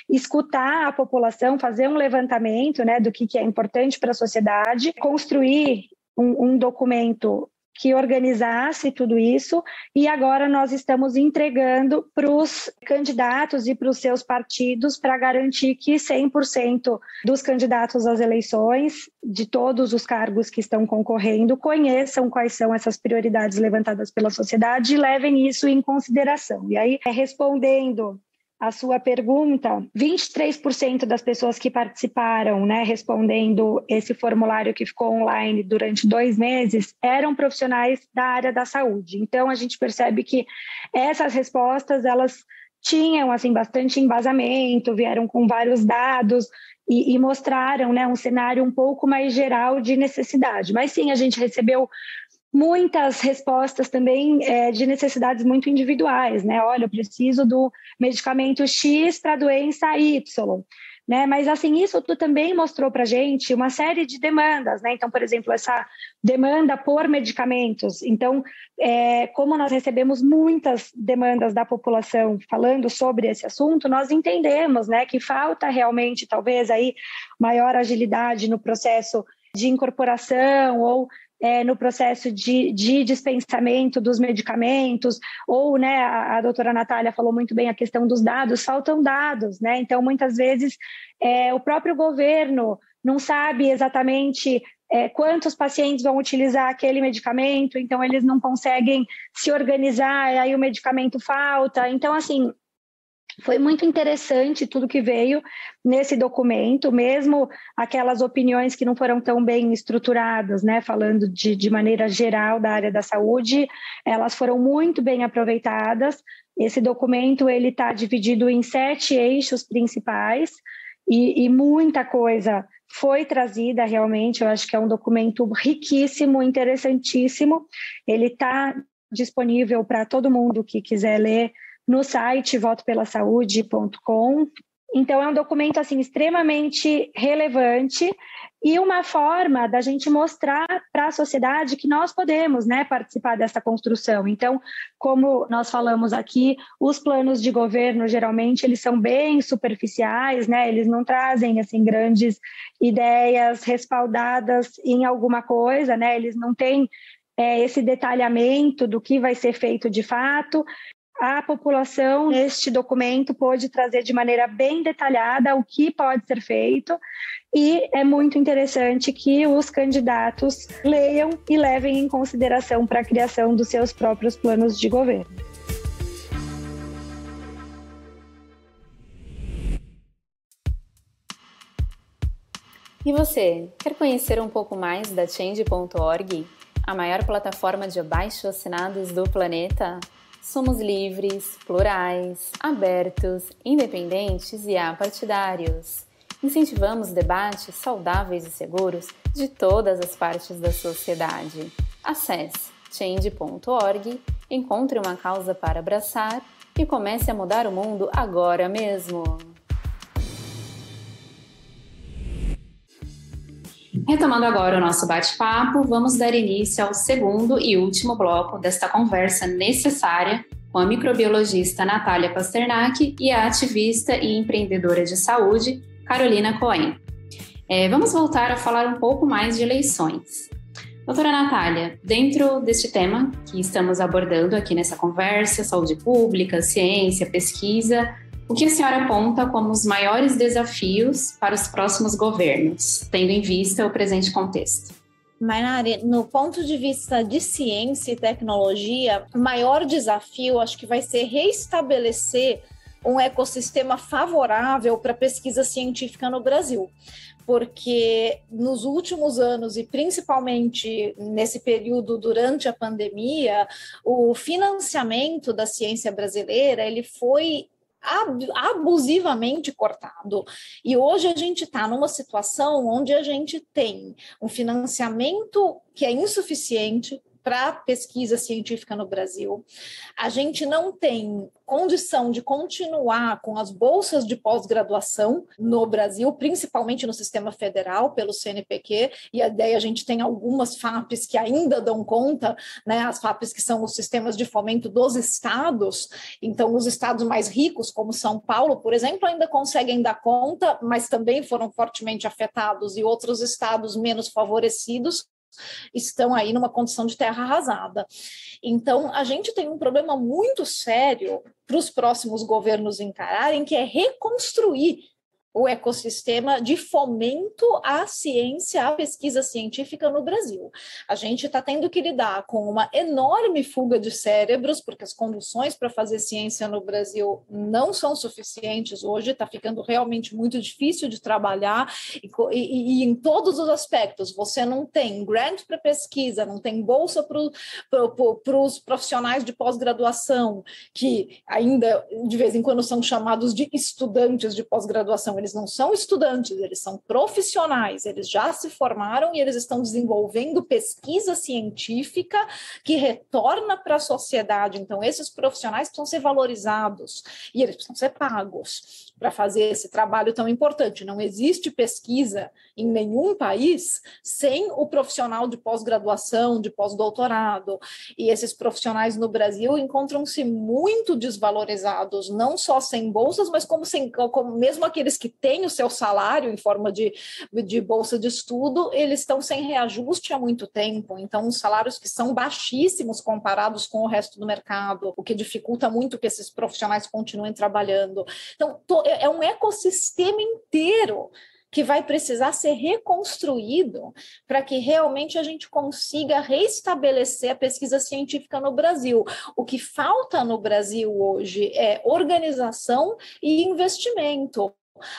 escutar a população, fazer um levantamento, né, do que é importante para a sociedade, construir um documento que organizasse tudo isso, e agora nós estamos entregando para os candidatos e para os seus partidos para garantir que 100% dos candidatos às eleições, de todos os cargos que estão concorrendo, conheçam quais são essas prioridades levantadas pela sociedade e levem isso em consideração. E aí, respondendo a sua pergunta, 23% das pessoas que participaram, né, respondendo esse formulário que ficou online durante 2 meses, eram profissionais da área da saúde. Então, a gente percebe que essas respostas, elas tinham, assim, bastante embasamento, vieram com vários dados e mostraram, né, um cenário um pouco mais geral de necessidade. Mas sim, a gente recebeu muitas respostas também de necessidades muito individuais, né? Olha, eu preciso do medicamento X para a doença Y, né? Mas, assim, isso tudo também mostrou para a gente uma série de demandas, né? Então, por exemplo, essa demanda por medicamentos. Então, como nós recebemos muitas demandas da população falando sobre esse assunto, nós entendemos, né, que falta realmente, talvez, aí, maior agilidade no processo de incorporação ou no processo de dispensamento dos medicamentos, ou, né, a doutora Natália falou muito bem a questão dos dados, faltam dados, né? Então, muitas vezes, o próprio governo não sabe exatamente quantos pacientes vão utilizar aquele medicamento, então eles não conseguem se organizar, e aí o medicamento falta. Então, assim, foi muito interessante tudo que veio nesse documento, mesmo aquelas opiniões que não foram tão bem estruturadas, né, falando de maneira geral da área da saúde, elas foram muito bem aproveitadas. Esse documento ele está dividido em 7 eixos principais e muita coisa foi trazida realmente. Eu acho que é um documento riquíssimo, interessantíssimo. Ele está disponível para todo mundo que quiser ler no site votopelasaude.com. Então, é um documento, assim, extremamente relevante e uma forma da gente mostrar para a sociedade que nós podemos, né, participar dessa construção. Então, como nós falamos aqui, os planos de governo, geralmente, eles são bem superficiais, né? Eles não trazem, assim, grandes ideias respaldadas em alguma coisa, né? Eles não têm esse detalhamento do que vai ser feito de fato. a população, neste documento, pôde trazer de maneira bem detalhada o que pode ser feito, e é muito interessante que os candidatos leiam e levem em consideração para a criação dos seus próprios planos de governo.
E você, quer conhecer um pouco mais da Change.org, a maior plataforma de abaixo-assinados do planeta? Somos livres, plurais, abertos, independentes e apartidários. Incentivamos debates saudáveis e seguros de todas as partes da sociedade. Acesse Change.org, encontre uma causa para abraçar e comece a mudar o mundo agora mesmo. Retomando agora o nosso bate-papo, vamos dar início ao segundo e último bloco desta conversa necessária com a microbiologista Natália Pasternak e a ativista e empreendedora de saúde, Carolina Cohen. Vamos voltar a falar um pouco mais de eleições. Doutora Natália, dentro deste tema que estamos abordando aqui nessa conversa, saúde pública, ciência, pesquisa, o que a senhora aponta como os maiores desafios para os próximos governos, tendo em vista o presente contexto?
Mainari, no ponto de vista de ciência e tecnologia, o maior desafio acho que vai ser reestabelecer um ecossistema favorável para a pesquisa científica no Brasil. Porque nos últimos anos, e principalmente nesse período durante a pandemia, o financiamento da ciência brasileira ele foi abusivamente cortado. E hoje a gente está numa situação onde a gente tem um financiamento que é insuficiente para a pesquisa científica no Brasil. A gente não tem condição de continuar com as bolsas de pós-graduação no Brasil, principalmente no sistema federal, pelo CNPq, e daí a gente tem algumas FAPES que ainda dão conta, né, as FAPES que são os sistemas de fomento dos estados, então os estados mais ricos, como São Paulo, por exemplo, ainda conseguem dar conta, mas também foram fortemente afetados, e outros estados menos favorecidos estão aí numa condição de terra arrasada. Então, a gente tem um problema muito sério para os próximos governos encararem, que é reconstruir o ecossistema de fomento à ciência, à pesquisa científica no Brasil. A gente está tendo que lidar com uma enorme fuga de cérebros, porque as condições para fazer ciência no Brasil não são suficientes hoje, está ficando realmente muito difícil de trabalhar, e em todos os aspectos, você não tem grant para pesquisa, não tem bolsa para os profissionais de pós-graduação, que ainda de vez em quando são chamados de estudantes de pós-graduação. Eles não são estudantes, eles são profissionais, eles já se formaram e eles estão desenvolvendo pesquisa científica que retorna para a sociedade. Então, esses profissionais precisam ser valorizados e eles precisam ser pagos para fazer esse trabalho tão importante. Não existe pesquisa em nenhum país sem o profissional de pós-graduação, de pós-doutorado. E esses profissionais no Brasil encontram-se muito desvalorizados, não só sem bolsas, mas como mesmo aqueles que têm o seu salário em forma de bolsa de estudo, eles estão sem reajuste há muito tempo. Então, os salários que são baixíssimos comparados com o resto do mercado, o que dificulta muito que esses profissionais continuem trabalhando. Então, é um ecossistema inteiro que vai precisar ser reconstruído para que realmente a gente consiga restabelecer a pesquisa científica no Brasil. O que falta no Brasil hoje é organização e investimento.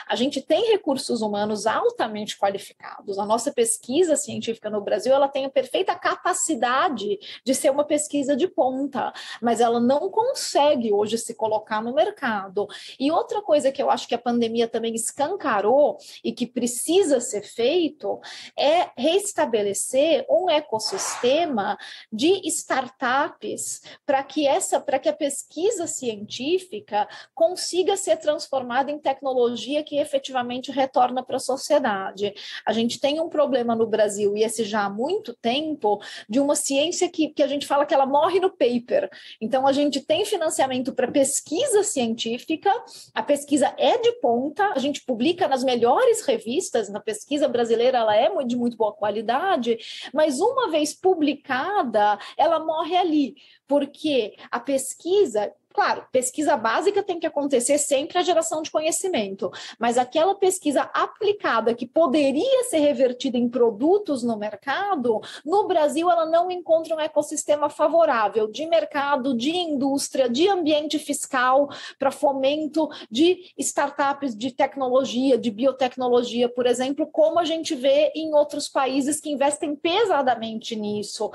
A gente tem recursos humanos altamente qualificados. A nossa pesquisa científica no Brasil, ela tem a perfeita capacidade de ser uma pesquisa de ponta, mas ela não consegue hoje se colocar no mercado. E outra coisa que eu acho que a pandemia também escancarou e que precisa ser feito é restabelecer um ecossistema de startups para que a pesquisa científica consiga ser transformada em tecnologia que efetivamente retorna para a sociedade. A gente tem um problema no Brasil, e esse já há muito tempo, de uma ciência que a gente fala que ela morre no paper. Então, a gente tem financiamento para pesquisa científica, a pesquisa é de ponta, a gente publica nas melhores revistas, na pesquisa brasileira ela é de muito boa qualidade, mas uma vez publicada, ela morre ali, porque a pesquisa... Claro, pesquisa básica tem que acontecer sempre a geração de conhecimento, mas aquela pesquisa aplicada que poderia ser revertida em produtos no mercado, no Brasil ela não encontra um ecossistema favorável de mercado, de indústria, de ambiente fiscal para fomento de startups de tecnologia, de biotecnologia, por exemplo, como a gente vê em outros países que investem pesadamente nisso,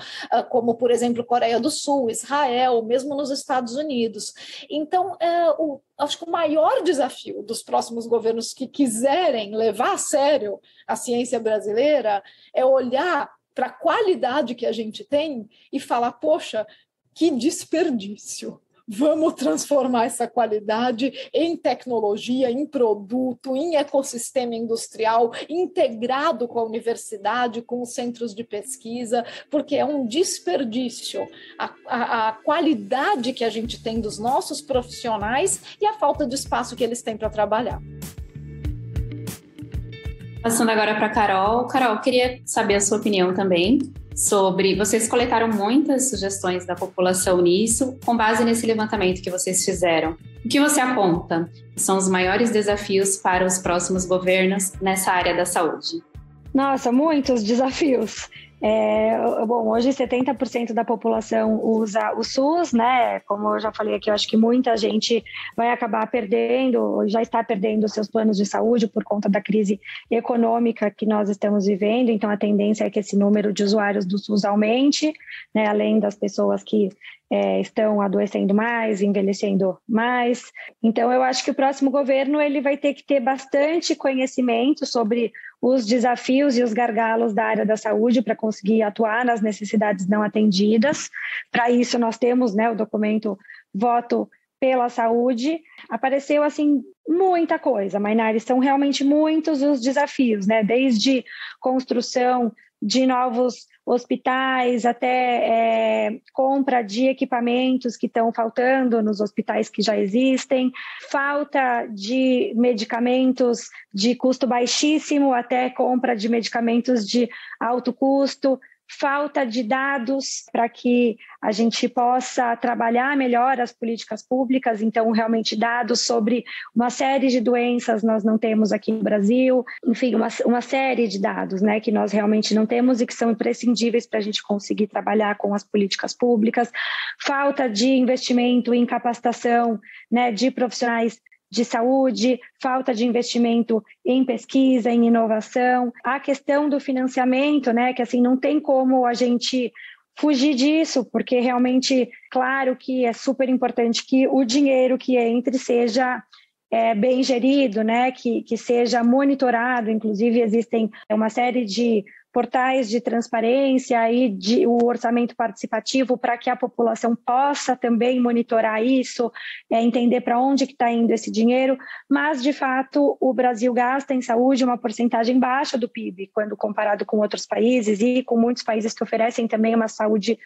como, por exemplo, Coreia do Sul, Israel, mesmo nos Estados Unidos. Então, acho que o maior desafio dos próximos governos que quiserem levar a sério a ciência brasileira é olhar para a qualidade que a gente tem e falar, poxa, que desperdício. Vamos transformar essa qualidade em tecnologia, em produto, em ecossistema industrial, integrado com a universidade, com os centros de pesquisa, porque é um desperdício a qualidade que a gente tem dos nossos profissionais e a falta de espaço que eles têm para trabalhar.
Passando agora para a Carol. Carol, queria saber a sua opinião também sobre... Vocês coletaram muitas sugestões da população nisso, com base nesse levantamento que vocês fizeram. O que você aponta que são os maiores desafios para os próximos governos nessa área da saúde?
Nossa, muitos desafios. Bom, hoje 70% da população usa o SUS, né? Como eu já falei aqui, eu acho que muita gente vai acabar perdendo, ou já está perdendo seus planos de saúde por conta da crise econômica que nós estamos vivendo. Então, a tendência é que esse número de usuários do SUS aumente, né? Além das pessoas que estão adoecendo mais, envelhecendo mais. Então, eu acho que o próximo governo ele vai ter que ter bastante conhecimento sobre os desafios e os gargalos da área da saúde para conseguir atuar nas necessidades não atendidas. Para isso, nós temos, né, o documento Voto pela Saúde. Apareceu, assim, muita coisa, Mainardi, são realmente muitos os desafios, né? Desde construção de novos hospitais, até compra de equipamentos que estão faltando nos hospitais que já existem, falta de medicamentos de custo baixíssimo, até compra de medicamentos de alto custo, falta de dados para que a gente possa trabalhar melhor as políticas públicas. Então, realmente, dados sobre uma série de doenças nós não temos aqui no Brasil, enfim, uma série de dados, né, que nós realmente não temos e que são imprescindíveis para a gente conseguir trabalhar com as políticas públicas, falta de investimento em capacitação, né, de profissionais de saúde, falta de investimento em pesquisa, em inovação, a questão do financiamento, né, que assim não tem como a gente fugir disso, porque realmente, claro que é super importante que o dinheiro que entre seja bem gerido, né, que seja monitorado. Inclusive existem uma série de portais de transparência e o orçamento participativo para que a população possa também monitorar isso, entender para onde que está indo esse dinheiro, mas, de fato, o Brasil gasta em saúde uma porcentagem baixa do PIB, quando comparado com outros países e com muitos países que oferecem também uma saúde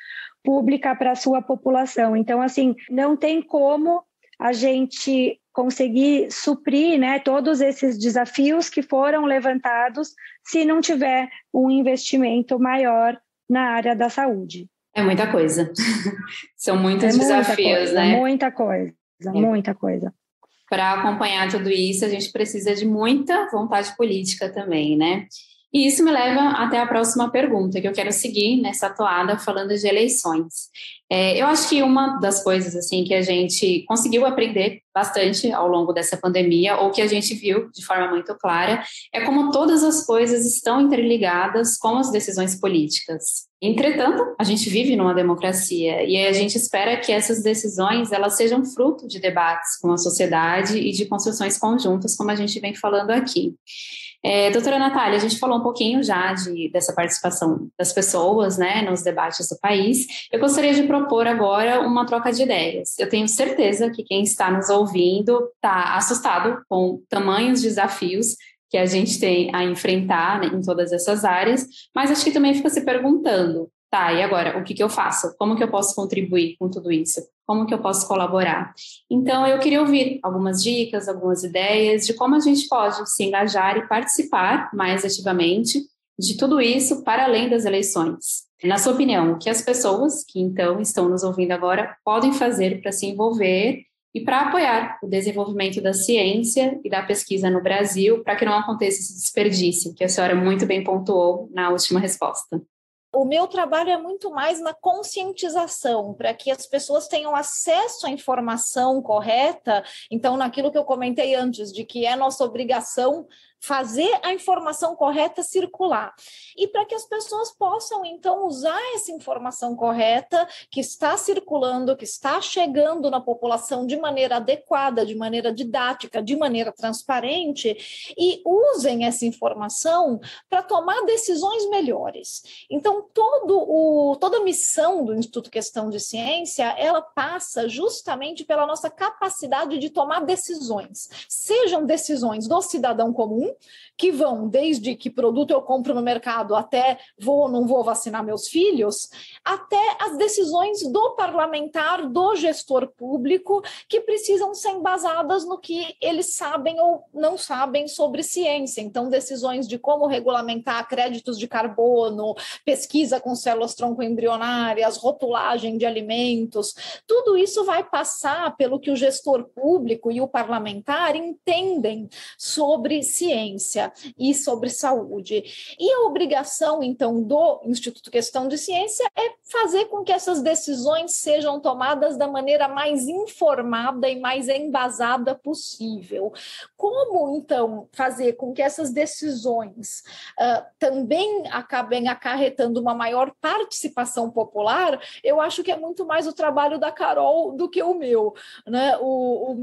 pública para a sua população. Então, assim, não tem como a gente conseguir suprir, né, todos esses desafios que foram levantados se não tiver um investimento maior na área da saúde.
É muita coisa. São muitos desafios, né?
Muita coisa.
Para acompanhar tudo isso, a gente precisa de muita vontade política também, né? E isso me leva até a próxima pergunta, que eu quero seguir nessa toada falando de eleições. Eu acho que uma das coisas assim que a gente conseguiu aprender bastante ao longo dessa pandemia, ou que a gente viu de forma muito clara, é como todas as coisas estão interligadas com as decisões políticas. Entretanto, a gente vive numa democracia e a gente espera que essas decisões elas sejam fruto de debates com a sociedade e de construções conjuntas, como a gente vem falando aqui. Doutora Natália, a gente falou um pouquinho já dessa participação das pessoas, né, nos debates do país. Eu gostaria de propor agora uma troca de ideias. Eu tenho certeza que quem está nos ouvindo está assustado com tamanhos desafios que a gente tem a enfrentar, né, em todas essas áreas, mas acho que também fica se perguntando, tá, e agora, o que eu faço? Como que eu posso contribuir com tudo isso? Como que eu posso colaborar? Então, eu queria ouvir algumas dicas, algumas ideias de como a gente pode se engajar e participar mais ativamente de tudo isso para além das eleições. Na sua opinião, o que as pessoas que então estão nos ouvindo agora podem fazer para se envolver e para apoiar o desenvolvimento da ciência e da pesquisa no Brasil, para que não aconteça esse desperdício, que a senhora muito bem pontuou na última resposta?
O meu trabalho é muito mais na conscientização, para que as pessoas tenham acesso à informação correta. Então, naquilo que eu comentei antes, de que é nossa obrigação fazer a informação correta circular. E para que as pessoas possam, então, usar essa informação correta que está circulando, que está chegando na população de maneira adequada, de maneira didática, de maneira transparente, e usem essa informação para tomar decisões melhores. Então, toda a missão do Instituto Questão de Ciência, ela passa justamente pela nossa capacidade de tomar decisões, sejam decisões do cidadão comum, que vão desde que produto eu compro no mercado até vou ou não vou vacinar meus filhos, até as decisões do parlamentar, do gestor público, que precisam ser embasadas no que eles sabem ou não sabem sobre ciência. Então, decisões de como regulamentar créditos de carbono, pesquisa com células tronco-embrionárias, rotulagem de alimentos, tudo isso vai passar pelo que o gestor público e o parlamentar entendem sobre ciência e sobre saúde. E a obrigação, então, do Instituto Questão de Ciência é fazer com que essas decisões sejam tomadas da maneira mais informada e mais embasada possível. Como, então, fazer com que essas decisões também acabem acarretando uma maior participação popular? Eu acho que é muito mais o trabalho da Carol do que o meu, né? O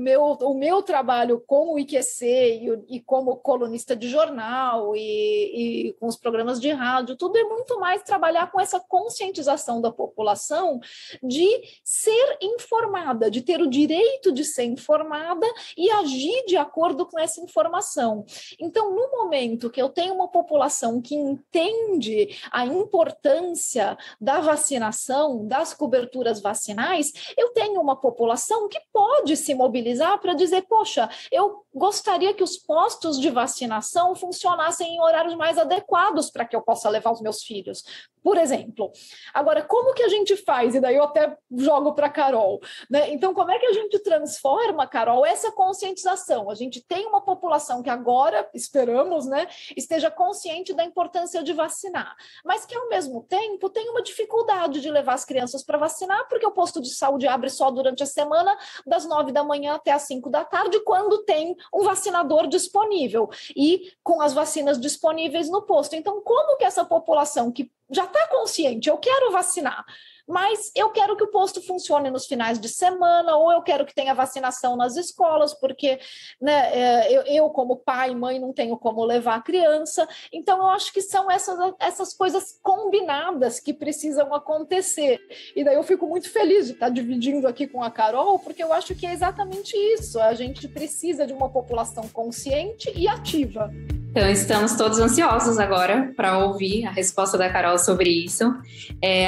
meu trabalho com o IQC e como colunista de jornal e com os programas de rádio, tudo é muito mais trabalhar com essa conscientização da população de ser informada, de ter o direito de ser informada e agir de acordo com essa informação. Então, no momento que eu tenho uma população que entende a importância da vacinação, das coberturas vacinais, eu tenho uma população que pode se mobilizar para dizer, poxa, eu gostaria que os postos de vacinação funcionassem em horários mais adequados para que eu possa levar os meus filhos, por exemplo. Agora, como que a gente faz? E daí eu até jogo para a Carol, né? Então, como é que a gente transforma, Carol, essa conscientização? A gente tem uma população que agora, esperamos, né, esteja consciente da importância de vacinar, mas que, ao mesmo tempo, tem uma dificuldade de levar as crianças para vacinar, porque o posto de saúde abre só durante a semana, das 9 da manhã até as 5 da tarde, quando tem um vacinador disponível e com as vacinas disponíveis no posto. Então, como que essa população que já está consciente, eu quero vacinar, mas eu quero que o posto funcione nos finais de semana, ou eu quero que tenha vacinação nas escolas, porque, né, eu como pai e mãe não tenho como levar a criança. Então eu acho que são essas coisas combinadas que precisam acontecer. E daí eu fico muito feliz de estar dividindo aqui com a Carol, porque eu acho que é exatamente isso, a gente precisa de uma população consciente e ativa.
Então, estamos todos ansiosos agora para ouvir a resposta da Carol sobre isso.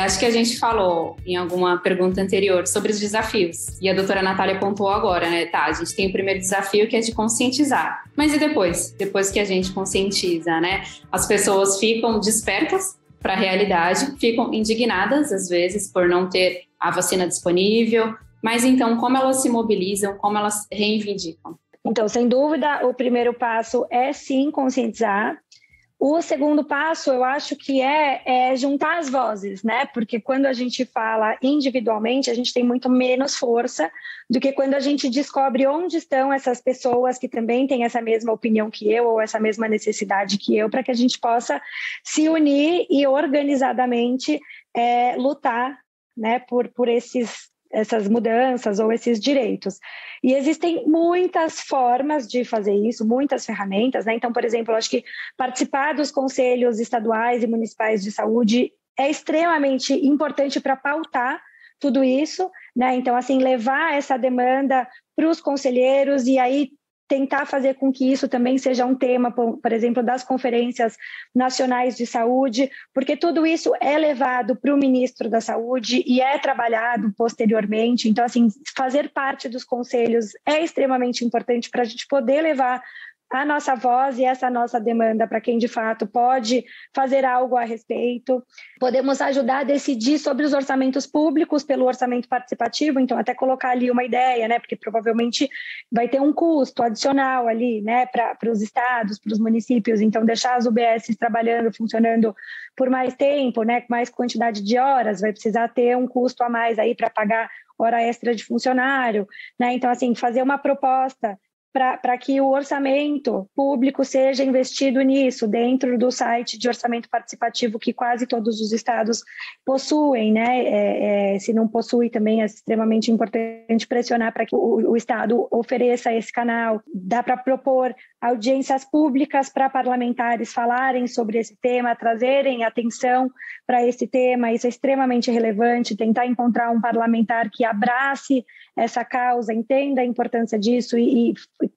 Acho que a gente falou em alguma pergunta anterior sobre os desafios. E a doutora Natália pontuou agora, né? Tá, a gente tem o primeiro desafio, que é de conscientizar. Mas e depois? Depois que a gente conscientiza, né? As pessoas ficam despertas para a realidade, ficam indignadas, às vezes, por não ter a vacina disponível. Mas, então, como elas se mobilizam, como elas reivindicam?
Então, sem dúvida, o primeiro passo é sim conscientizar. O segundo passo, eu acho que é juntar as vozes, né? Porque quando a gente fala individualmente, a gente tem muito menos força do que quando a gente descobre onde estão essas pessoas que também têm essa mesma opinião que eu ou essa mesma necessidade que eu, para que a gente possa se unir e organizadamente lutar, né, por essas mudanças ou esses direitos. E existem muitas formas de fazer isso, muitas ferramentas, né? Então, por exemplo, eu acho que participar dos conselhos estaduais e municipais de saúde é extremamente importante para pautar tudo isso, né? Então, assim, levar essa demanda para os conselheiros e aí tentar fazer com que isso também seja um tema, por exemplo, das conferências nacionais de saúde, porque tudo isso é levado para o ministro da Saúde e é trabalhado posteriormente. Então, assim, fazer parte dos conselhos é extremamente importante para a gente poder levar a nossa voz e essa nossa demanda para quem de fato pode fazer algo a respeito. Podemos ajudar a decidir sobre os orçamentos públicos pelo orçamento participativo, então até colocar ali uma ideia, né, porque provavelmente vai ter um custo adicional ali, né, para os estados, para os municípios, então deixar as UBS trabalhando, funcionando por mais tempo, né, com mais quantidade de horas, vai precisar ter um custo a mais aí para pagar hora extra de funcionário, né, então assim, fazer uma proposta para que o orçamento público seja investido nisso, dentro do site de orçamento participativo que quase todos os estados possuem, né? Se não possui também é extremamente importante pressionar para que o estado ofereça esse canal. Dá para propor audiências públicas para parlamentares falarem sobre esse tema, trazerem atenção para esse tema, isso é extremamente relevante, tentar encontrar um parlamentar que abrace essa causa, entenda a importância disso e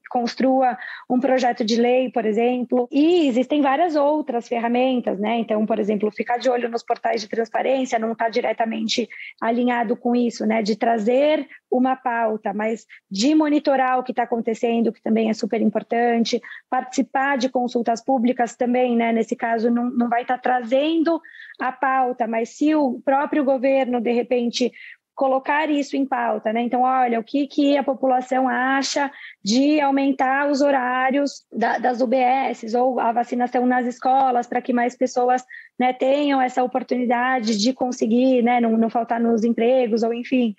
construa um projeto de lei, por exemplo. E existem várias outras ferramentas, né? Então, por exemplo, ficar de olho nos portais de transparência não está diretamente alinhado com isso, né? De trazer uma pauta, mas de monitorar o que está acontecendo, que também é super importante, participar de consultas públicas também, né? Nesse caso, não vai estar trazendo a pauta, mas se o próprio governo, de repente, colocar isso em pauta, né? Então, olha, o que a população acha de aumentar os horários das UBSs ou a vacinação nas escolas para que mais pessoas, né, tenham essa oportunidade de conseguir, né, não faltar nos empregos ou enfim.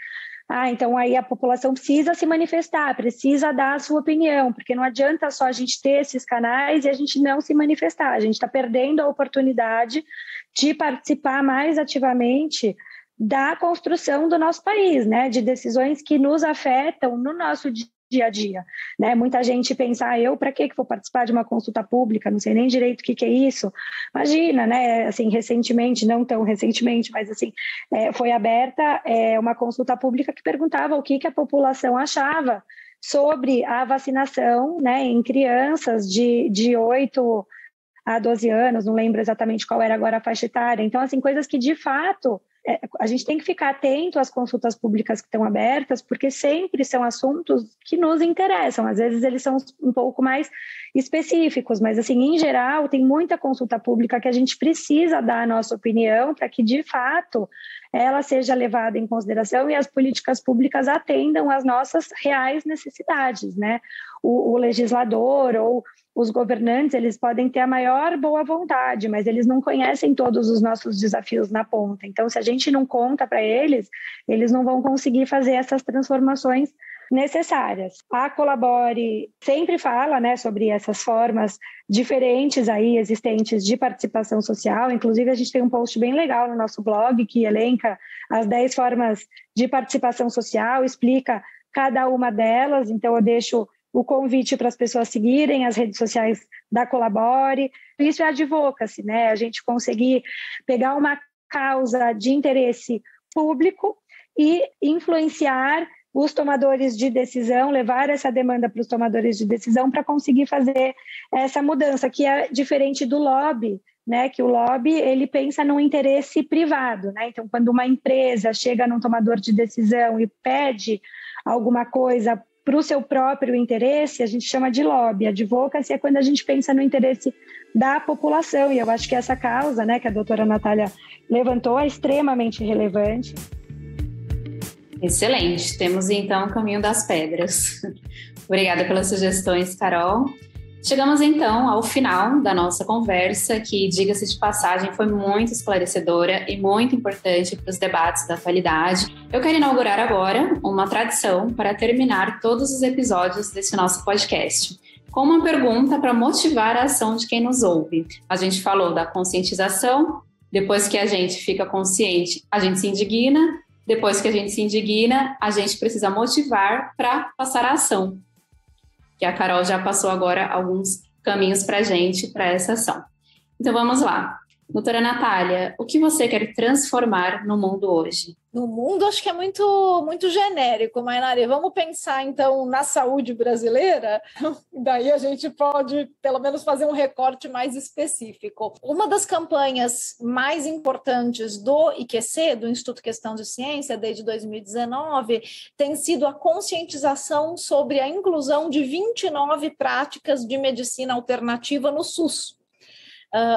Então aí a população precisa se manifestar, precisa dar a sua opinião, porque não adianta só a gente ter esses canais e a gente não se manifestar, a gente está perdendo a oportunidade de participar mais ativamente da construção do nosso país, né? De decisões que nos afetam no nosso dia a dia, né? Muita gente pensa, eu para que vou participar de uma consulta pública? Não sei nem direito o que é isso. Imagina, né? Assim, recentemente, não tão recentemente, mas assim, foi aberta uma consulta pública que perguntava o que a população achava sobre a vacinação, né, em crianças de 8 a 12 anos, não lembro exatamente qual era agora a faixa etária. Então, assim, coisas que de fato a gente tem que ficar atento às consultas públicas que estão abertas, porque sempre são assuntos que nos interessam. Às vezes eles são um pouco mais específicos, mas assim, em geral, tem muita consulta pública que a gente precisa dar a nossa opinião para que, de fato, ela seja levada em consideração e as políticas públicas atendam às nossas reais necessidades, né? O legislador ou os governantes, eles podem ter a maior boa vontade, mas eles não conhecem todos os nossos desafios na ponta. Então, se a gente não conta para eles, eles não vão conseguir fazer essas transformações necessárias. A Colabore sempre fala, né, sobre essas formas diferentes aí existentes de participação social. Inclusive, a gente tem um post bem legal no nosso blog que elenca as 10 formas de participação social, explica cada uma delas. Então, eu deixo o convite para as pessoas seguirem as redes sociais da Colabore. Isso é advocacy, né? A gente conseguir pegar uma causa de interesse público e influenciar os tomadores de decisão, levar essa demanda para os tomadores de decisão para conseguir fazer essa mudança, que é diferente do lobby, né? Que o lobby, ele pensa no interesse privado, né? Então, quando uma empresa chega num tomador de decisão e pede alguma coisa para o seu próprio interesse, a gente chama de lobby. Advocacy é quando a gente pensa no interesse da população, e eu acho que essa causa, né, que a doutora Natália levantou, é extremamente relevante.
Excelente, temos então o caminho das pedras. Obrigada pelas sugestões, Carol. Chegamos então ao final da nossa conversa, que, diga-se de passagem, foi muito esclarecedora e muito importante para os debates da atualidade. Eu quero inaugurar agora uma tradição para terminar todos os episódios desse nosso podcast, com uma pergunta para motivar a ação de quem nos ouve. A gente falou da conscientização, depois que a gente fica consciente, a gente se indigna, depois que a gente se indigna, a gente precisa motivar para passar a ação. Que a Carol já passou agora alguns caminhos para a gente, para essa ação. Então vamos lá. Doutora Natália, o que você quer transformar no mundo hoje?
No mundo, acho que é muito genérico, Mainari. Vamos pensar, então, na saúde brasileira? Daí a gente pode, pelo menos, fazer um recorte mais específico. Uma das campanhas mais importantes do IQC, do Instituto Questão de Ciência, desde 2019, tem sido a conscientização sobre a inclusão de 29 práticas de medicina alternativa no SUS.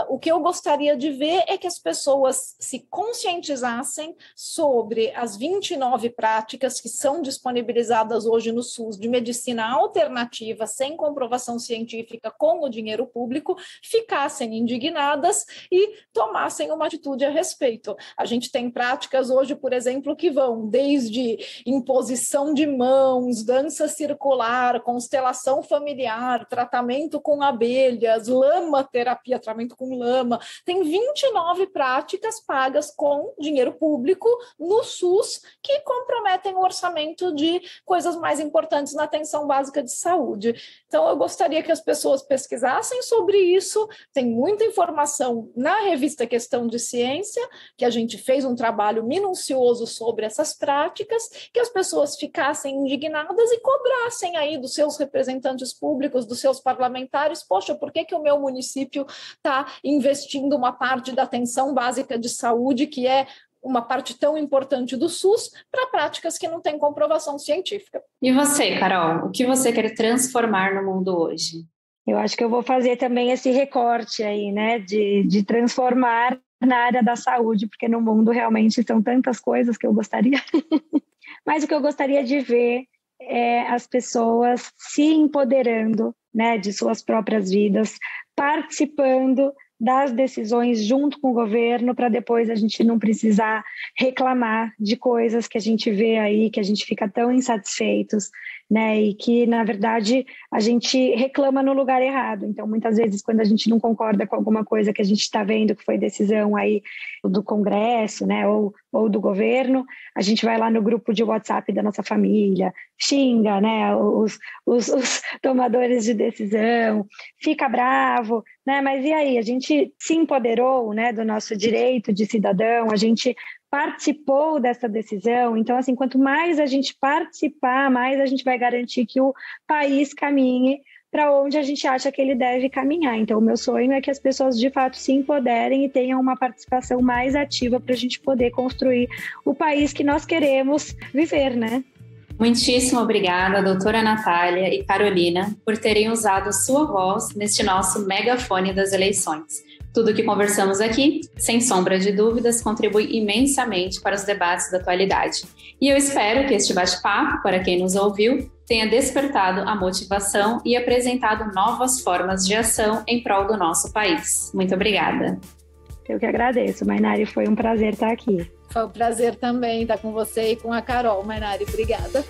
O que eu gostaria de ver é que as pessoas se conscientizassem sobre as 29 práticas que são disponibilizadas hoje no SUS de medicina alternativa, sem comprovação científica, com o dinheiro público, ficassem indignadas e tomassem uma atitude a respeito. A gente tem práticas hoje, por exemplo, que vão desde imposição de mãos, dança circular, constelação familiar, tratamento com abelhas, lama-terapia, tratamento com lama. Tem 29 práticas pagas com dinheiro público no SUS que comprometem o orçamento de coisas mais importantes na atenção básica de saúde. Então, eu gostaria que as pessoas pesquisassem sobre isso. Tem muita informação na revista Questão de Ciência, que a gente fez um trabalho minucioso sobre essas práticas, que as pessoas ficassem indignadas e cobrassem aí dos seus representantes públicos, dos seus parlamentares, poxa, por que o meu município está investindo uma parte da atenção básica de saúde, que é uma parte tão importante do SUS, para práticas que não têm comprovação científica.
E você, Carol, o que você quer transformar no mundo hoje?
Eu acho que eu vou fazer também esse recorte aí, né, de transformar na área da saúde, porque no mundo realmente são tantas coisas que eu gostaria. Mas o que eu gostaria de ver é as pessoas se empoderando, né, de suas próprias vidas, participando das decisões junto com o governo, para depois a gente não precisar reclamar de coisas que a gente vê aí, que a gente fica tão insatisfeitos, né? E que, na verdade, a gente reclama no lugar errado. Então, muitas vezes, quando a gente não concorda com alguma coisa que a gente está vendo que foi decisão aí do Congresso, né? Ou do governo, a gente vai lá no grupo de WhatsApp da nossa família, xinga, né? Os tomadores de decisão, fica bravo, né? Mas e aí? A gente se empoderou, né, do nosso direito de cidadão, a gente participou dessa decisão. Então, assim, quanto mais a gente participar, mais a gente vai garantir que o país caminhe para onde a gente acha que ele deve caminhar. Então, o meu sonho é que as pessoas, de fato, se empoderem e tenham uma participação mais ativa para a gente poder construir o país que nós queremos viver, né?
Muitíssimo obrigada, doutora Natália e Carolina, por terem usado sua voz neste nosso megafone das eleições. Tudo que conversamos aqui, sem sombra de dúvidas, contribui imensamente para os debates da atualidade. E eu espero que este bate-papo, para quem nos ouviu, tenha despertado a motivação e apresentado novas formas de ação em prol do nosso país. Muito obrigada.
Eu que agradeço, Mainari, foi um prazer estar aqui.
Foi um prazer também estar com você e com a Carol, Mainari. Obrigada.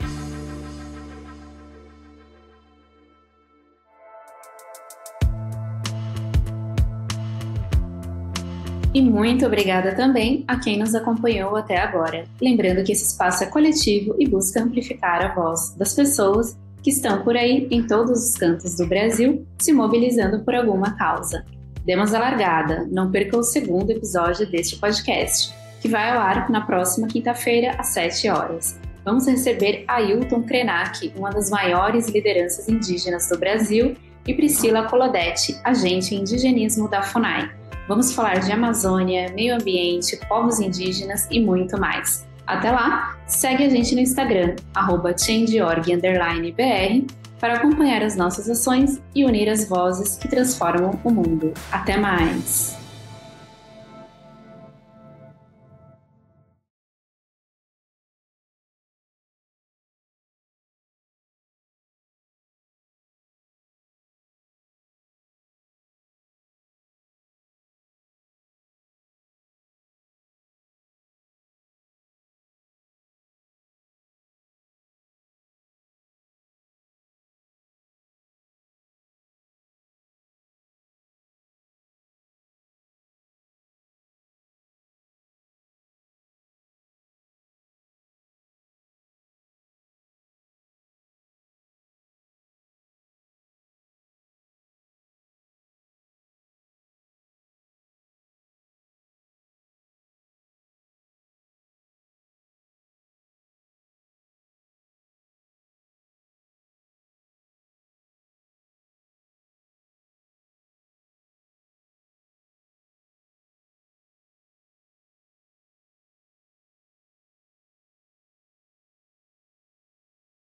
E muito obrigada também a quem nos acompanhou até agora. Lembrando que esse espaço é coletivo e busca amplificar a voz das pessoas que estão por aí em todos os cantos do Brasil, se mobilizando por alguma causa. Demos a largada, não perca o segundo episódio deste podcast, que vai ao ar na próxima quinta-feira, às 7 horas. Vamos receber Ailton Krenak, uma das maiores lideranças indígenas do Brasil, e Priscila Colodete, agente em indigenismo da FUNAI. Vamos falar de Amazônia, meio ambiente, povos indígenas e muito mais. Até lá, segue a gente no Instagram, @change.org_br, para acompanhar as nossas ações e unir as vozes que transformam o mundo. Até mais!